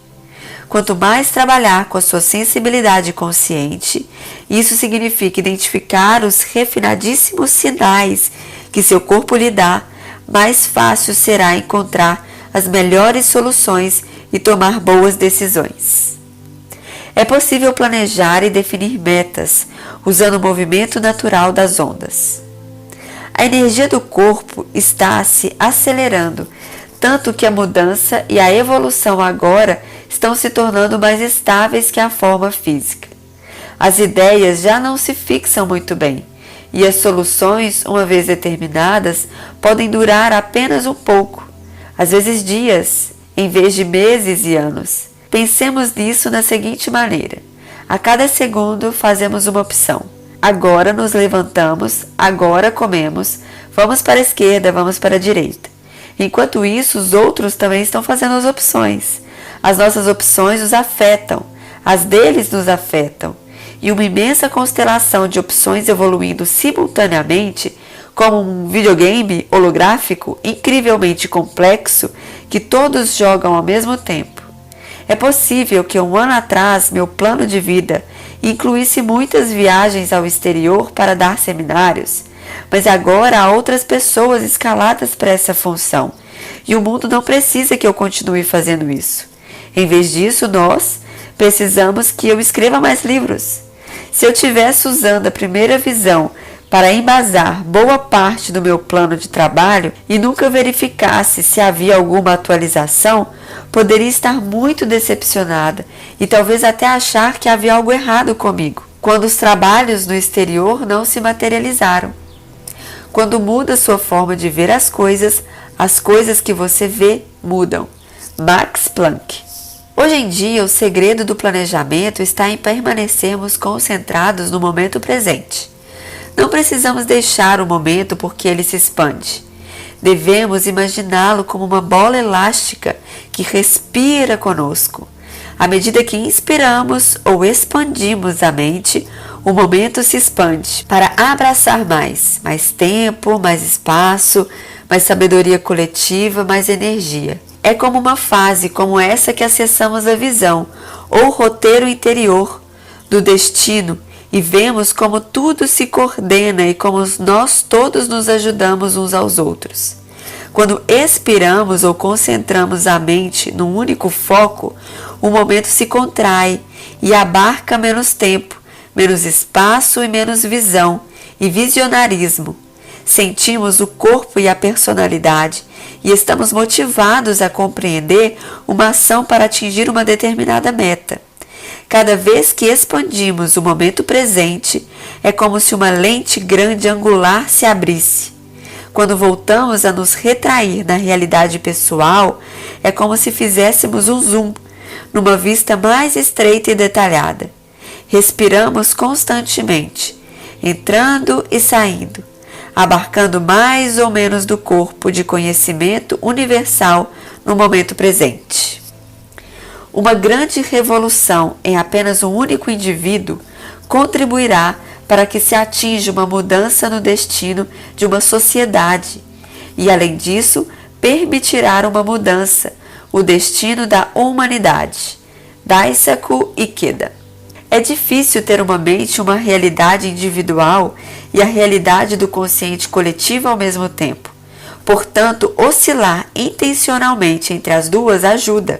Quanto mais trabalhar com a sua sensibilidade consciente, isso significa identificar os refinadíssimos sinais que seu corpo lhe dá, mais fácil será encontrar as melhores soluções e tomar boas decisões. É possível planejar e definir metas usando o movimento natural das ondas. A energia do corpo está se acelerando, tanto que a mudança e a evolução agora estão se tornando mais estáveis que a forma física. As ideias já não se fixam muito bem, e as soluções, uma vez determinadas, podem durar apenas um pouco, às vezes dias, em vez de meses e anos. Pensemos nisso da seguinte maneira: a cada segundo fazemos uma opção. Agora nos levantamos, agora comemos, vamos para a esquerda, vamos para a direita. Enquanto isso, os outros também estão fazendo as opções. As nossas opções os afetam, as deles nos afetam. E uma imensa constelação de opções evoluindo simultaneamente, como um videogame holográfico incrivelmente complexo que todos jogam ao mesmo tempo. É possível que um ano atrás meu plano de vida incluísse muitas viagens ao exterior para dar seminários, mas agora há outras pessoas escaladas para essa função, e o mundo não precisa que eu continue fazendo isso. Em vez disso, nós precisamos que eu escreva mais livros. Se eu tivesse usando a primeira visão para embasar boa parte do meu plano de trabalho e nunca verificasse se havia alguma atualização, poderia estar muito decepcionada e talvez até achar que havia algo errado comigo, quando os trabalhos no exterior não se materializaram. Quando muda sua forma de ver as coisas que você vê mudam. Max Planck. Hoje em dia, o segredo do planejamento está em permanecermos concentrados no momento presente. Não precisamos deixar o momento porque ele se expande. Devemos imaginá-lo como uma bola elástica que respira conosco. À medida que inspiramos ou expandimos a mente, o momento se expande para abraçar mais tempo, mais espaço, mais sabedoria coletiva, mais energia. É como uma fase como essa que acessamos a visão, ou roteiro interior do destino, e vemos como tudo se coordena e como nós todos nos ajudamos uns aos outros. Quando expiramos ou concentramos a mente num único foco, o momento se contrai e abarca menos tempo, menos espaço e menos visão e visionarismo. Sentimos o corpo e a personalidade e estamos motivados a compreender uma ação para atingir uma determinada meta. Cada vez que expandimos o momento presente, é como se uma lente grande angular se abrisse. Quando voltamos a nos retrair na realidade pessoal, é como se fizéssemos um zoom, numa vista mais estreita e detalhada. Respiramos constantemente, entrando e saindo, abarcando mais ou menos do corpo de conhecimento universal no momento presente. Uma grande revolução em apenas um único indivíduo contribuirá para que se atinja uma mudança no destino de uma sociedade e, além disso, permitirá uma mudança, o destino da humanidade. Daisaku Ikeda. É difícil ter uma mente e uma realidade individual e a realidade do consciente coletivo ao mesmo tempo. Portanto, oscilar intencionalmente entre as duas ajuda.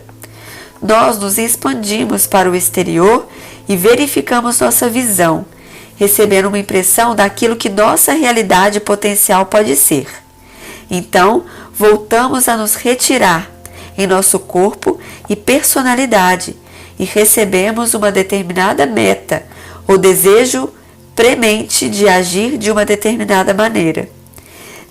Nós nos expandimos para o exterior e verificamos nossa visão, recebendo uma impressão daquilo que nossa realidade potencial pode ser. Então, voltamos a nos retirar em nosso corpo e personalidade e recebemos uma determinada meta ou desejo premente de agir de uma determinada maneira.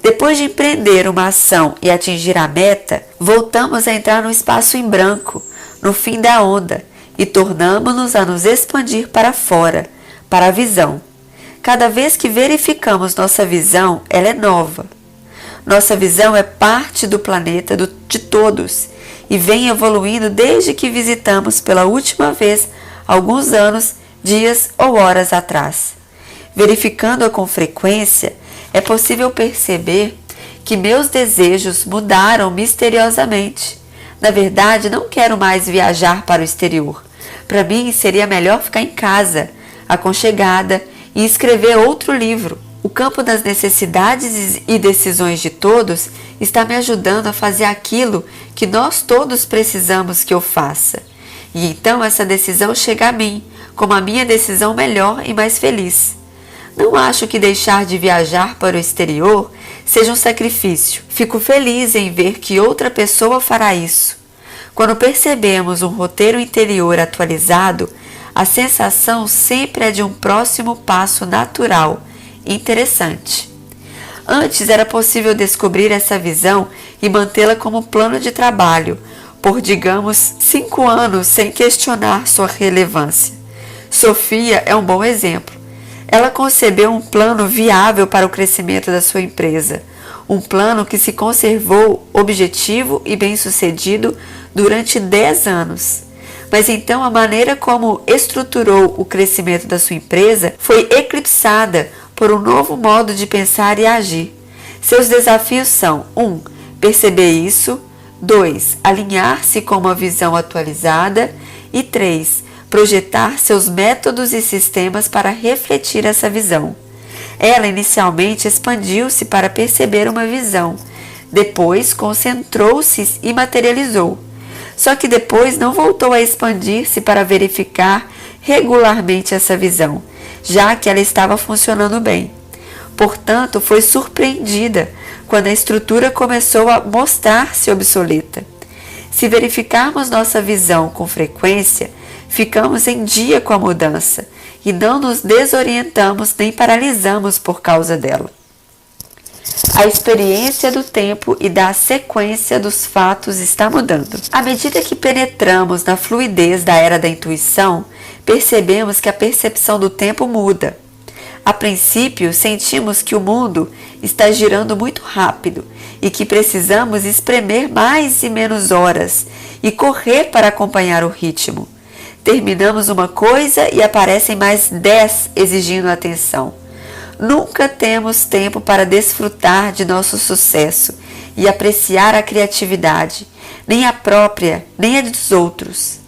Depois de empreender uma ação e atingir a meta, voltamos a entrar no espaço em branco, no fim da onda, e tornamos-nos a nos expandir para fora, para a visão. Cada vez que verificamos nossa visão, ela é nova. Nossa visão é parte do planeta de todos e vem evoluindo desde que visitamos pela última vez, alguns anos, dias ou horas atrás. Verificando-a com frequência, é possível perceber que meus desejos mudaram misteriosamente. Na verdade, não quero mais viajar para o exterior. Para mim, seria melhor ficar em casa, aconchegada, e escrever outro livro. O campo das necessidades e decisões de todos está me ajudando a fazer aquilo que nós todos precisamos que eu faça. E então essa decisão chega a mim, como a minha decisão melhor e mais feliz. Não acho que deixar de viajar para o exterior seja um sacrifício. Fico feliz em ver que outra pessoa fará isso. Quando percebemos um roteiro interior atualizado, a sensação sempre é de um próximo passo natural, interessante. Antes era possível descobrir essa visão e mantê-la como plano de trabalho, por, digamos, 5 anos sem questionar sua relevância. Sofia é um bom exemplo. Ela concebeu um plano viável para o crescimento da sua empresa, um plano que se conservou objetivo e bem-sucedido durante 10 anos. Mas então a maneira como estruturou o crescimento da sua empresa foi eclipsada por um novo modo de pensar e agir. Seus desafios são: 1. Perceber isso. 2. Alinhar-se com uma visão atualizada. E 3. Projetar seus métodos e sistemas para refletir essa visão. Ela inicialmente expandiu-se para perceber uma visão, depois concentrou-se e materializou. Só que depois não voltou a expandir-se para verificar regularmente essa visão, já que ela estava funcionando bem. Portanto, foi surpreendida quando a estrutura começou a mostrar-se obsoleta. Se verificarmos nossa visão com frequência, ficamos em dia com a mudança e não nos desorientamos nem paralisamos por causa dela. A experiência do tempo e da sequência dos fatos está mudando. À medida que penetramos na fluidez da era da intuição, percebemos que a percepção do tempo muda. A princípio, sentimos que o mundo está girando muito rápido e que precisamos espremer mais e menos horas e correr para acompanhar o ritmo. Terminamos uma coisa e aparecem mais 10 exigindo atenção. Nunca temos tempo para desfrutar de nosso sucesso e apreciar a criatividade, nem a própria, nem a dos outros.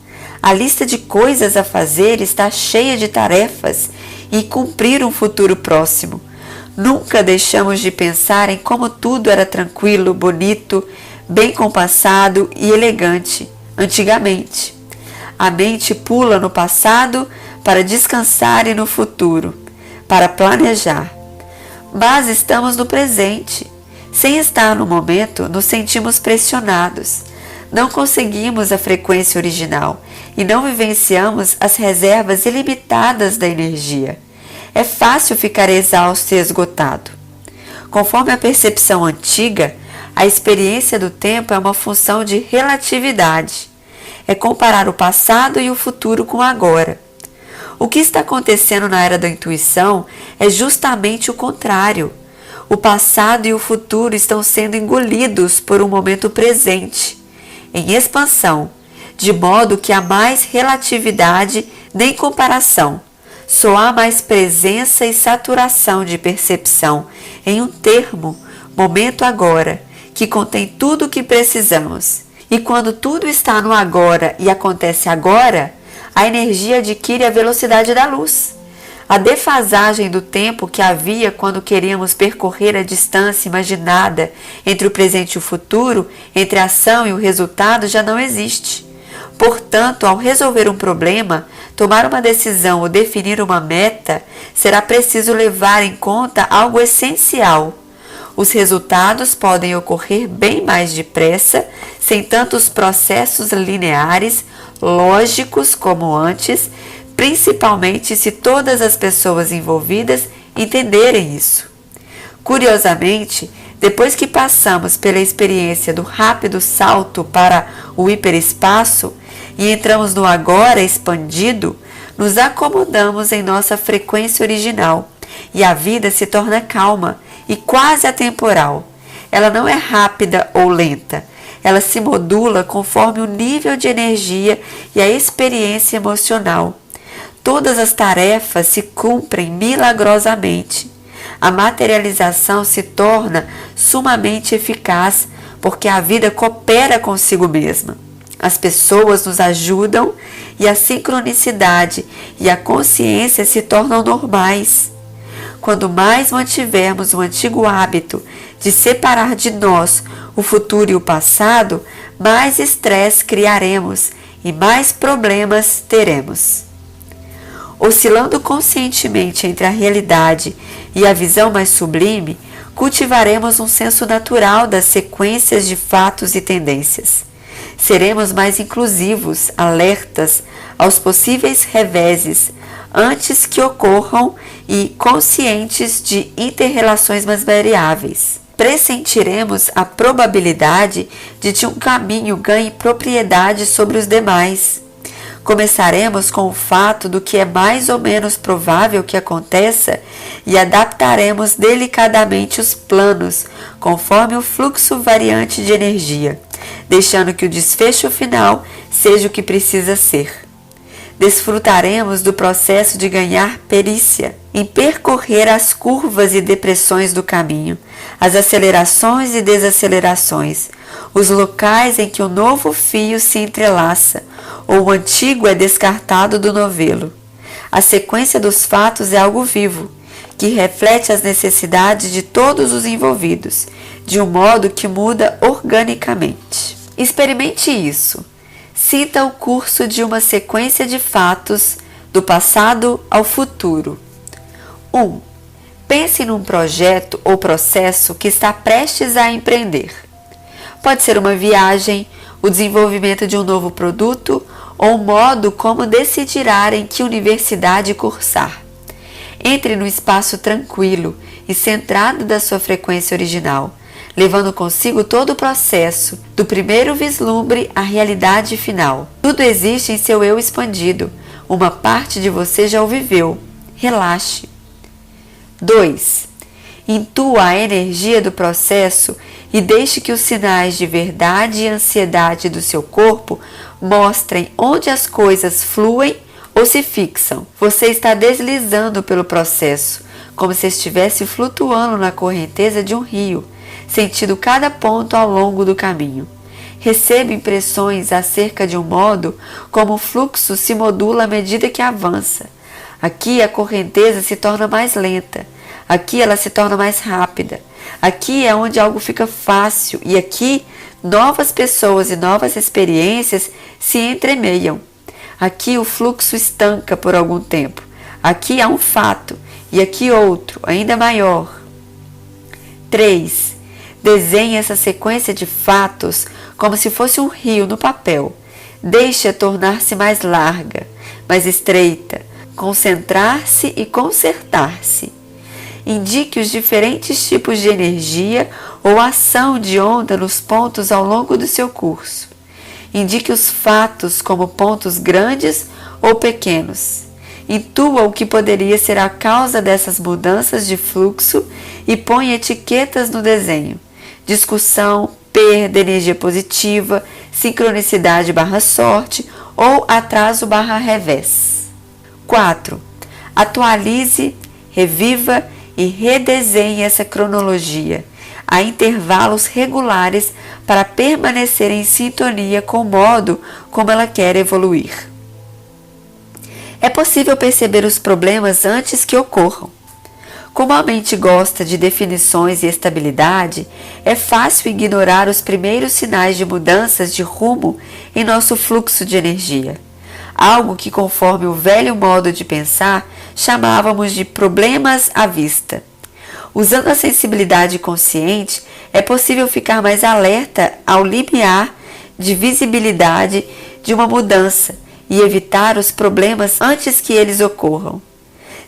A lista de coisas a fazer está cheia de tarefas e cumprir um futuro próximo. Nunca deixamos de pensar em como tudo era tranquilo, bonito, bem compassado e elegante antigamente. A mente pula no passado para descansar e no futuro, para planejar. Mas estamos no presente. Sem estar no momento, nos sentimos pressionados. Não conseguimos a frequência original e não vivenciamos as reservas ilimitadas da energia. É fácil ficar exausto e esgotado. Conforme a percepção antiga, a experiência do tempo é uma função de relatividade. É comparar o passado e o futuro com o agora. O que está acontecendo na era da intuição é justamente o contrário. O passado e o futuro estão sendo engolidos por um momento presente, em expansão, de modo que há mais relatividade nem comparação. Só há mais presença e saturação de percepção em um termo, momento agora, que contém tudo o que precisamos. E quando tudo está no agora e acontece agora, a energia adquire a velocidade da luz. A defasagem do tempo que havia quando queríamos percorrer a distância imaginada entre o presente e o futuro, entre a ação e o resultado, já não existe. Portanto, ao resolver um problema, tomar uma decisão ou definir uma meta, será preciso levar em conta algo essencial. Os resultados podem ocorrer bem mais depressa, sem tantos processos lineares, lógicos como antes, principalmente se todas as pessoas envolvidas entenderem isso. Curiosamente, depois que passamos pela experiência do rápido salto para o hiperespaço e entramos no agora expandido, nos acomodamos em nossa frequência original e a vida se torna calma e quase atemporal. Ela não é rápida ou lenta. Ela se modula conforme o nível de energia e a experiência emocional. Todas as tarefas se cumprem milagrosamente. A materialização se torna sumamente eficaz porque a vida coopera consigo mesma. As pessoas nos ajudam e a sincronicidade e a consciência se tornam normais. Quando mais mantivermos o antigo hábito de separar de nós o futuro e o passado, mais estresse criaremos e mais problemas teremos. Oscilando conscientemente entre a realidade e a visão mais sublime, cultivaremos um senso natural das sequências de fatos e tendências. Seremos mais inclusivos, alertas aos possíveis reveses antes que ocorram e conscientes de interrelações mais variáveis. Pressentiremos a probabilidade de que um caminho ganhe propriedade sobre os demais. Começaremos com o fato do que é mais ou menos provável que aconteça e adaptaremos delicadamente os planos conforme o fluxo variante de energia, deixando que o desfecho final seja o que precisa ser. Desfrutaremos do processo de ganhar perícia em percorrer as curvas e depressões do caminho, as acelerações e desacelerações, os locais em que o novo fio se entrelaça ou o antigo é descartado do novelo. A sequência dos fatos é algo vivo, que reflete as necessidades de todos os envolvidos, de um modo que muda organicamente. Experimente isso. Sinta o curso de uma sequência de fatos do passado ao futuro. 1. Pense num projeto ou processo que está prestes a empreender. Pode ser uma viagem, o desenvolvimento de um novo produto ou o modo como decidirá em que universidade cursar. Entre no espaço tranquilo e centrado da sua frequência original, levando consigo todo o processo, do primeiro vislumbre à realidade final. Tudo existe em seu eu expandido. Uma parte de você já o viveu. Relaxe. 2. Intua a energia do processo e deixe que os sinais de verdade e ansiedade do seu corpo mostrem onde as coisas fluem ou se fixam. Você está deslizando pelo processo, como se estivesse flutuando na correnteza de um rio, sentindo cada ponto ao longo do caminho. Receba impressões acerca de um modo como o fluxo se modula à medida que avança. Aqui a correnteza se torna mais lenta. Aqui ela se torna mais rápida. Aqui é onde algo fica fácil e aqui novas pessoas e novas experiências se entremeiam. Aqui o fluxo estanca por algum tempo. Aqui há um fato e aqui outro, ainda maior. 3. Desenhe essa sequência de fatos como se fosse um rio no papel. Deixe-a tornar-se mais larga, mais estreita, concentrar-se e concertar-se. Indique os diferentes tipos de energia ou ação de onda nos pontos ao longo do seu curso. Indique os fatos como pontos grandes ou pequenos. Intua o que poderia ser a causa dessas mudanças de fluxo e põe etiquetas no desenho. Discussão, perda, energia positiva, sincronicidade / sorte ou atraso / revés. 4. Atualize, reviva e redesenhe essa cronologia a intervalos regulares para permanecer em sintonia com o modo como ela quer evoluir. É possível perceber os problemas antes que ocorram. Como a mente gosta de definições e estabilidade, é fácil ignorar os primeiros sinais de mudanças de rumo em nosso fluxo de energia. Algo que, conforme o velho modo de pensar, chamávamos de problemas à vista. Usando a sensibilidade consciente, é possível ficar mais alerta ao limiar de visibilidade de uma mudança e evitar os problemas antes que eles ocorram.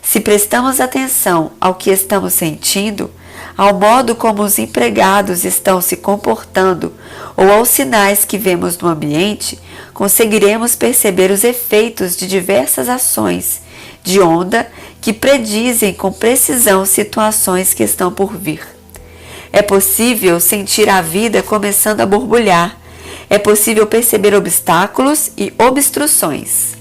Se prestamos atenção ao que estamos sentindo, ao modo como os empregados estão se comportando ou aos sinais que vemos no ambiente, conseguiremos perceber os efeitos de diversas ações de onda que predizem com precisão situações que estão por vir. É possível sentir a vida começando a borbulhar. É possível perceber obstáculos e obstruções.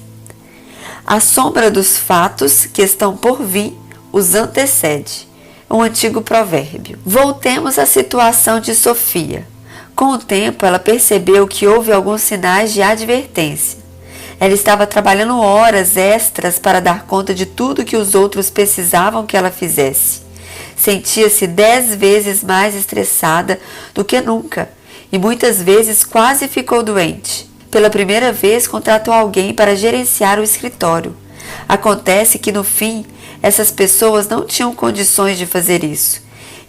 A sombra dos fatos que estão por vir os antecede. Um antigo provérbio. Voltemos à situação de Sofia. Com o tempo, ela percebeu que houve alguns sinais de advertência. Ela estava trabalhando horas extras para dar conta de tudo que os outros precisavam que ela fizesse. Sentia-se 10 vezes mais estressada do que nunca e muitas vezes quase ficou doente. Pela primeira vez, contratou alguém para gerenciar o escritório. Acontece que, no fim, essas pessoas não tinham condições de fazer isso.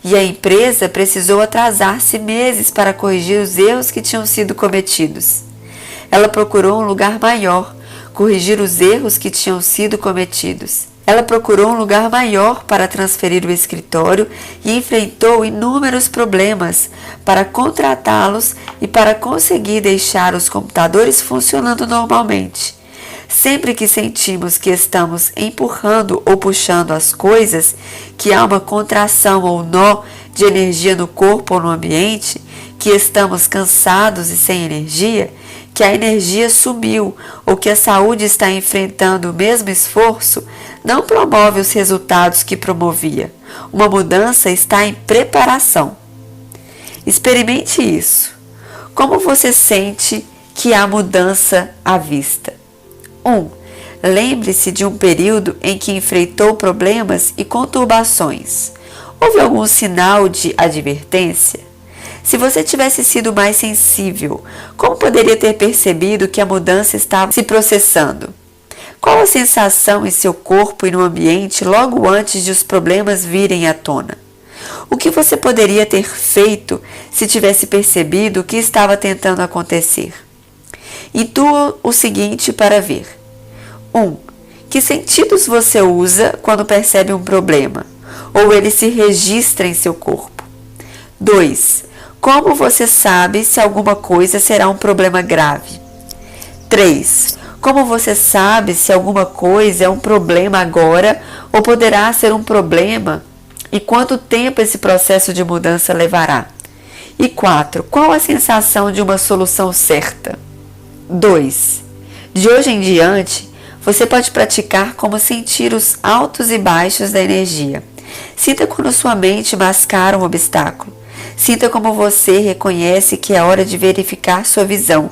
E a empresa precisou atrasar-se meses para corrigir os erros que tinham sido cometidos. Ela procurou um lugar maior, corrigir os erros que tinham sido cometidos. Ela procurou um lugar maior para transferir o escritório e enfrentou inúmeros problemas para contratá-los e para conseguir deixar os computadores funcionando normalmente. Sempre que sentimos que estamos empurrando ou puxando as coisas, que há uma contração ou nó de energia no corpo ou no ambiente, que estamos cansados e sem energia, que a energia sumiu ou que a saúde está enfrentando o mesmo esforço, não promove os resultados que promovia. Uma mudança está em preparação. Experimente isso. Como você sente que há mudança à vista? 1. Lembre-se de um período em que enfrentou problemas e conturbações. Houve algum sinal de advertência? Se você tivesse sido mais sensível, como poderia ter percebido que a mudança estava se processando? Qual a sensação em seu corpo e no ambiente logo antes de os problemas virem à tona? O que você poderia ter feito se tivesse percebido o que estava tentando acontecer? Intua o seguinte para ver. 1. Que sentidos você usa quando percebe um problema? Ou ele se registra em seu corpo? 2. Como você sabe se alguma coisa será um problema grave? 3. Como você sabe se alguma coisa é um problema agora ou poderá ser um problema e quanto tempo esse processo de mudança levará? E 4. Qual a sensação de uma solução certa? 2. De hoje em diante, você pode praticar como sentir os altos e baixos da energia. Sinta quando sua mente mascara um obstáculo. Sinta como você reconhece que é hora de verificar sua visão.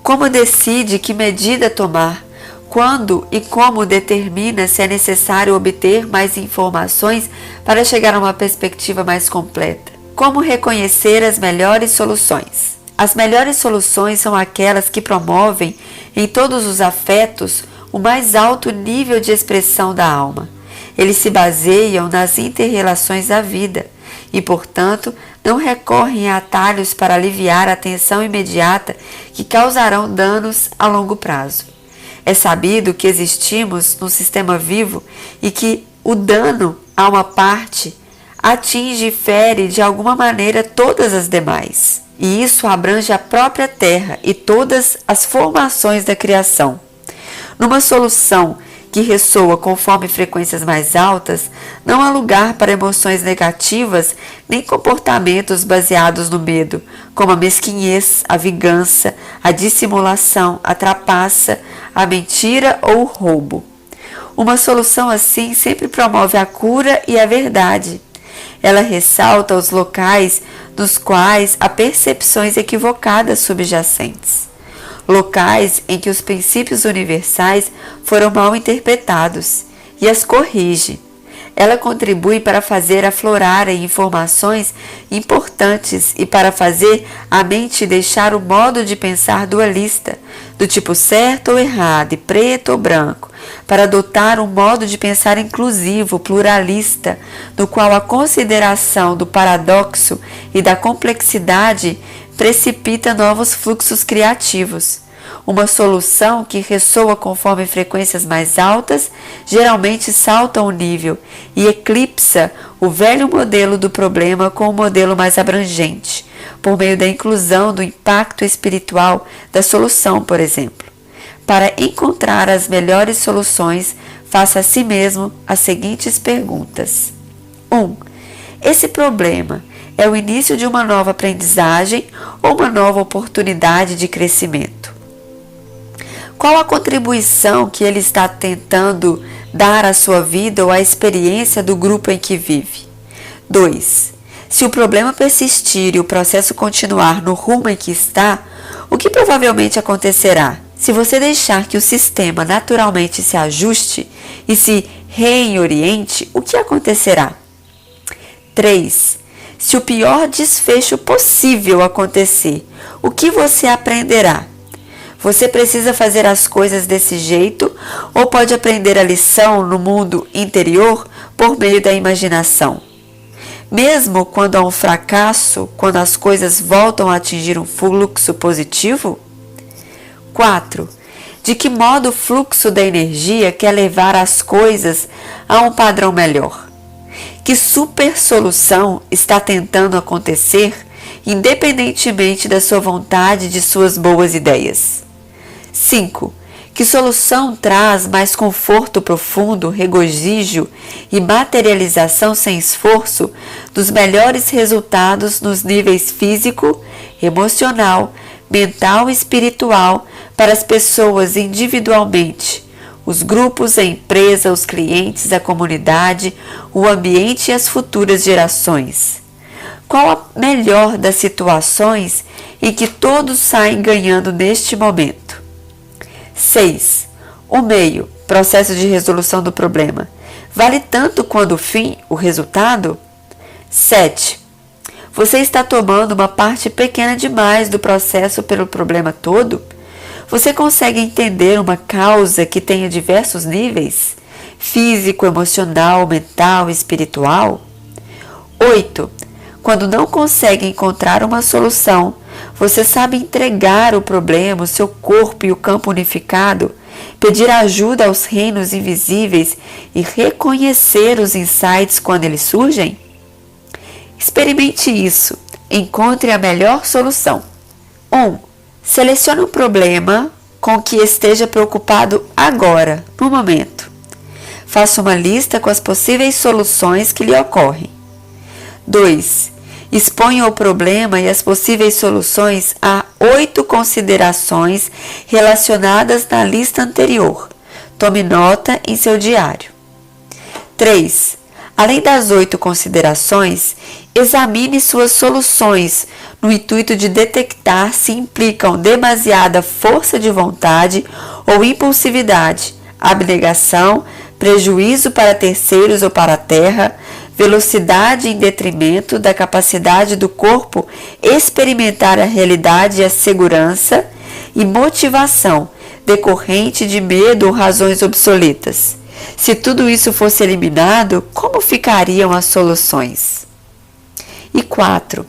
Como decide que medida tomar Quando e como determina se é necessário obter mais informações para chegar a uma perspectiva mais completa? Como reconhecer as melhores soluções? As melhores soluções são aquelas que promovem em todos os afetos o mais alto nível de expressão da alma. Eles se baseiam nas inter-relações da vida e, portanto, não recorrem a atalhos para aliviar a tensão imediata que causarão danos a longo prazo. É sabido que existimos num sistema vivo e que o dano a uma parte atinge e fere de alguma maneira todas as demais. E isso abrange a própria Terra e todas as formações da criação. Numa solução que ressoa conforme frequências mais altas, não há lugar para emoções negativas nem comportamentos baseados no medo, como a mesquinhez, a vingança, a dissimulação, a trapaça, a mentira ou o roubo. Uma solução assim sempre promove a cura e a verdade. Ela ressalta os locais nos quais há percepções equivocadas subjacentes. Locais em que os princípios universais foram mal interpretados e as corrige. Ela contribui para fazer aflorarem informações importantes e para fazer a mente deixar o modo de pensar dualista, do tipo certo ou errado e preto ou branco, para adotar um modo de pensar inclusivo, pluralista, no qual a consideração do paradoxo e da complexidade precipita novos fluxos criativos. Uma solução que ressoa conforme frequências mais altas geralmente salta um nível e eclipsa o velho modelo do problema com um modelo mais abrangente, por meio da inclusão do impacto espiritual da solução, por exemplo. Para encontrar as melhores soluções, faça a si mesmo as seguintes perguntas. 1. Esse problema é o início de uma nova aprendizagem ou uma nova oportunidade de crescimento? Qual a contribuição que ele está tentando dar à sua vida ou à experiência do grupo em que vive? 2. Se o problema persistir e o processo continuar no rumo em que está, o que provavelmente acontecerá? Se você deixar que o sistema naturalmente se ajuste e se reoriente, o que acontecerá? 3. Se o pior desfecho possível acontecer, o que você aprenderá? Você precisa fazer as coisas desse jeito ou pode aprender a lição no mundo interior por meio da imaginação? Mesmo quando há um fracasso, quando as coisas voltam a atingir um fluxo positivo? 4. De que modo o fluxo da energia quer levar as coisas a um padrão melhor? Que super solução está tentando acontecer, independentemente da sua vontade e de suas boas ideias? 5. Que solução traz mais conforto profundo, regozijo e materialização sem esforço dos melhores resultados nos níveis físico, emocional, mental e espiritual para as pessoas individualmente, os grupos, a empresa, os clientes, a comunidade, o ambiente e as futuras gerações? Qual a melhor das situações em que todos saem ganhando neste momento? 6. O meio, processo de resolução do problema, vale tanto quanto o fim, o resultado? 7. Você está tomando uma parte pequena demais do processo pelo problema todo? Você consegue entender uma causa que tenha diversos níveis? Físico, emocional, mental, espiritual? 8. Quando não consegue encontrar uma solução, você sabe entregar o problema, o seu corpo e o campo unificado, pedir ajuda aos reinos invisíveis e reconhecer os insights quando eles surgem? Experimente isso. Encontre a melhor solução. 1. Selecione um problema com que esteja preocupado agora, no momento. Faça uma lista com as possíveis soluções que lhe ocorrem. 2. Exponha o problema e as possíveis soluções a 8 considerações relacionadas na lista anterior. Tome nota em seu diário. 3. Além das 8 considerações, examine suas soluções no intuito de detectar se implicam demasiada força de vontade ou impulsividade, abnegação, prejuízo para terceiros ou para a terra, velocidade em detrimento da capacidade do corpo experimentar a realidade e a segurança, e motivação decorrente de medo ou razões obsoletas. Se tudo isso fosse eliminado, como ficariam as soluções? E 4.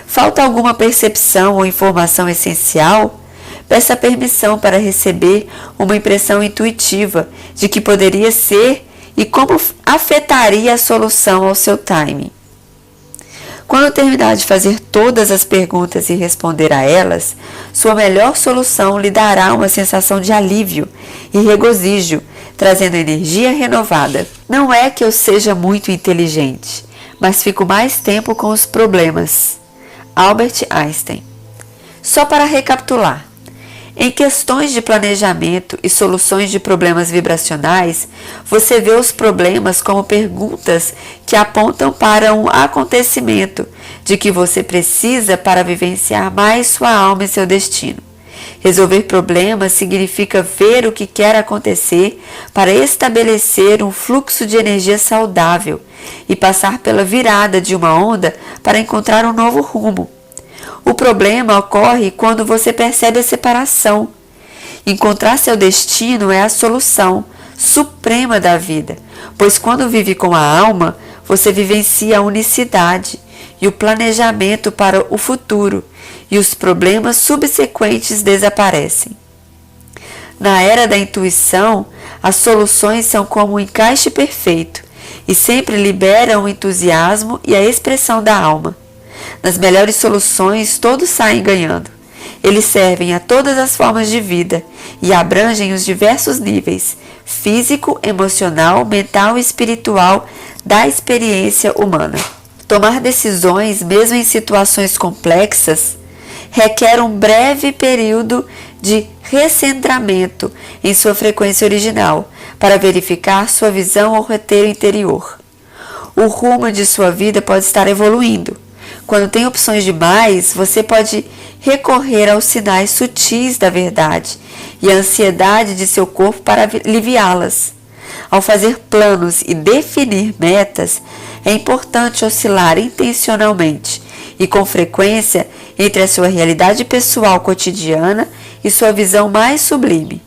Falta alguma percepção ou informação essencial? Peça permissão para receber uma impressão intuitiva de que poderia ser e como afetaria a solução ao seu timing. Quando terminar de fazer todas as perguntas e responder a elas, sua melhor solução lhe dará uma sensação de alívio e regozijo, trazendo energia renovada. Não é que eu seja muito inteligente, mas fico mais tempo com os problemas. Albert Einstein. Só para recapitular. Em questões de planejamento e soluções de problemas vibracionais, você vê os problemas como perguntas que apontam para um acontecimento de que você precisa para vivenciar mais sua alma e seu destino. Resolver problemas significa ver o que quer acontecer para estabelecer um fluxo de energia saudável e passar pela virada de uma onda para encontrar um novo rumo. O problema ocorre quando você percebe a separação. Encontrar seu destino é a solução suprema da vida, pois quando vive com a alma, você vivencia a unicidade e o planejamento para o futuro, e os problemas subsequentes desaparecem. Na era da intuição, as soluções são como um encaixe perfeito e sempre liberam o entusiasmo e a expressão da alma. Nas melhores soluções, todos saem ganhando. Eles servem a todas as formas de vida e abrangem os diversos níveis físico, emocional, mental e espiritual da experiência humana. Tomar decisões, mesmo em situações complexas, requer um breve período de recentramento em sua frequência original para verificar sua visão ou roteiro interior. O rumo de sua vida pode estar evoluindo. Quando tem opções demais, você pode recorrer aos sinais sutis da verdade e à ansiedade de seu corpo para aliviá-las. Ao fazer planos e definir metas, é importante oscilar intencionalmente e com frequência entre a sua realidade pessoal cotidiana e sua visão mais sublime.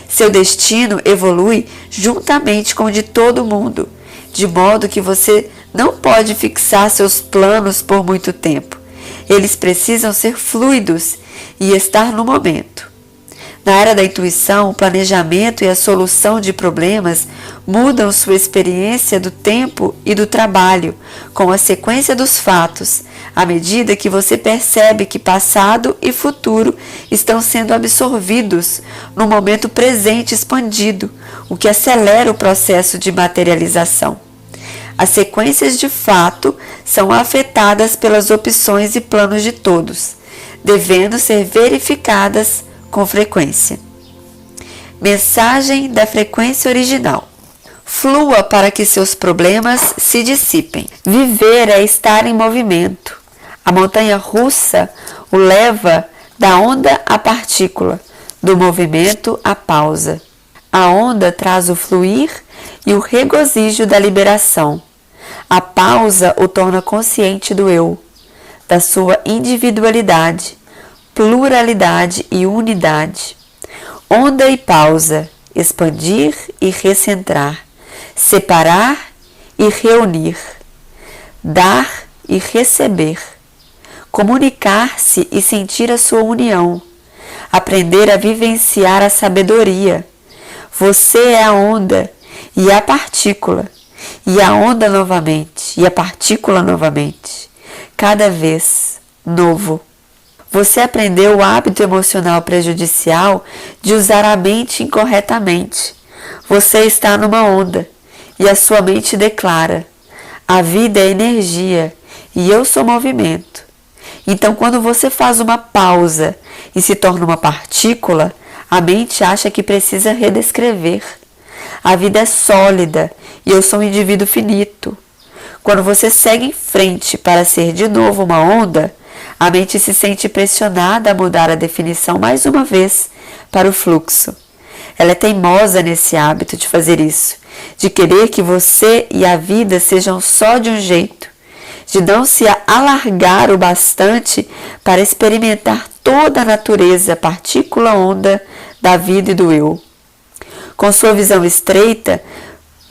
Seu destino evolui juntamente com o de todo mundo, de modo que você não pode fixar seus planos por muito tempo. Eles precisam ser fluidos e estar no momento. Na era da intuição, o planejamento e a solução de problemas mudam sua experiência do tempo e do trabalho, com a sequência dos fatos, à medida que você percebe que passado e futuro estão sendo absorvidos no momento presente expandido, o que acelera o processo de materialização. As sequências de fato são afetadas pelas opções e planos de todos, devendo ser verificadas com frequência. Mensagem da frequência original. Flua para que seus problemas se dissipem. Viver é estar em movimento. A montanha russa o leva da onda à partícula, do movimento à pausa. A onda traz o fluir e o regozijo da liberação. A pausa o torna consciente do eu, da sua individualidade, pluralidade e unidade. Onda e pausa, expandir e recentrar, separar e reunir, dar e receber, comunicar-se e sentir a sua união, aprender a vivenciar a sabedoria. Você é a onda e a partícula, e a onda novamente, e a partícula novamente, cada vez novo. Você aprendeu o hábito emocional prejudicial de usar a mente incorretamente. Você está numa onda, e a sua mente declara: a vida é energia, e eu sou movimento. Então, quando você faz uma pausa e se torna uma partícula, a mente acha que precisa redescrever. A vida é sólida e eu sou um indivíduo finito. Quando você segue em frente para ser de novo uma onda, a mente se sente pressionada a mudar a definição mais uma vez para o fluxo. Ela é teimosa nesse hábito de fazer isso, de querer que você e a vida sejam só de um jeito, de não se alargar o bastante para experimentar toda a natureza, partícula onda da vida e do eu. Com sua visão estreita,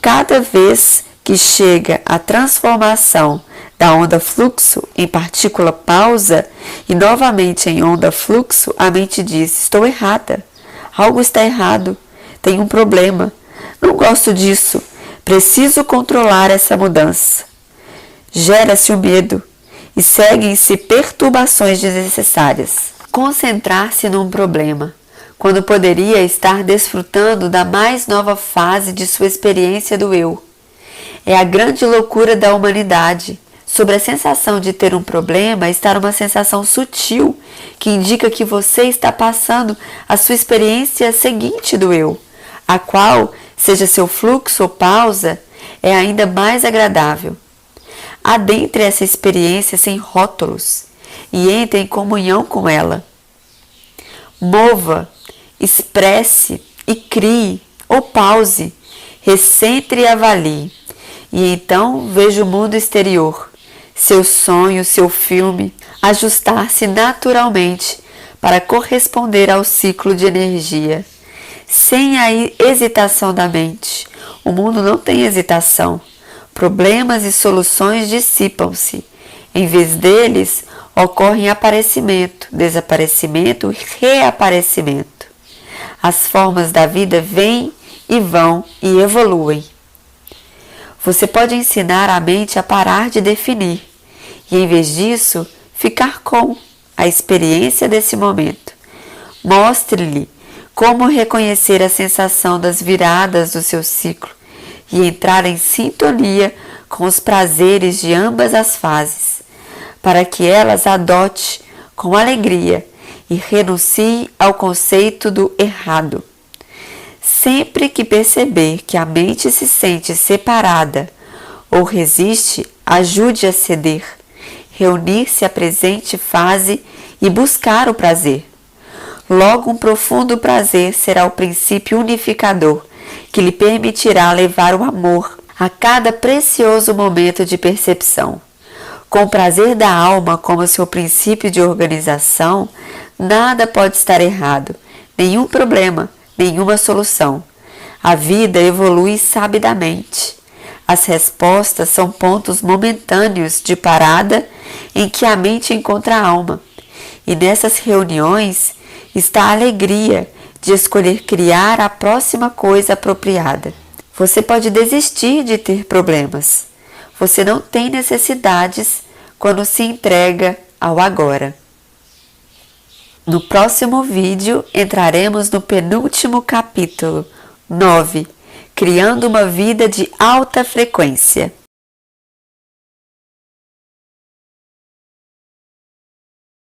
cada vez que chega a transformação da onda fluxo em partícula pausa e novamente em onda fluxo, a mente diz: estou errada, algo está errado, tem um problema, não gosto disso, preciso controlar essa mudança. Gera-se o medo e seguem-se perturbações desnecessárias. Concentrar-se num problema, quando poderia estar desfrutando da mais nova fase de sua experiência do eu. É a grande loucura da humanidade. Sobre a sensação de ter um problema está uma sensação sutil que indica que você está passando a sua experiência seguinte do eu, a qual, seja seu fluxo ou pausa, é ainda mais agradável. Adentre essa experiência sem rótulos e entre em comunhão com ela. Mova, expresse e crie, ou pause, recentre e avalie. E então veja o mundo exterior, seu sonho, seu filme, ajustar-se naturalmente para corresponder ao ciclo de energia. Sem a hesitação da mente. O mundo não tem hesitação. Problemas e soluções dissipam-se. Em vez deles, ocorrem aparecimento, desaparecimento e reaparecimento. As formas da vida vêm e vão e evoluem. Você pode ensinar a mente a parar de definir e, em vez disso, ficar com a experiência desse momento. Mostre-lhe como reconhecer a sensação das viradas do seu ciclo e entrar em sintonia com os prazeres de ambas as fases, para que elas adote com alegria e renuncie ao conceito do errado. Sempre que perceber que a mente se sente separada ou resiste, ajude a ceder, reunir-se à presente fase e buscar o prazer. Logo, um profundo prazer será o princípio unificador que lhe permitirá levar o amor a cada precioso momento de percepção. Com o prazer da alma como seu princípio de organização, nada pode estar errado, nenhum problema, nenhuma solução. A vida evolui sabidamente. As respostas são pontos momentâneos de parada em que a mente encontra a alma. E nessas reuniões está a alegria de escolher criar a próxima coisa apropriada. Você pode desistir de ter problemas. Você não tem necessidades quando se entrega ao agora. No próximo vídeo entraremos no penúltimo capítulo, 9, Criando uma vida de alta frequência.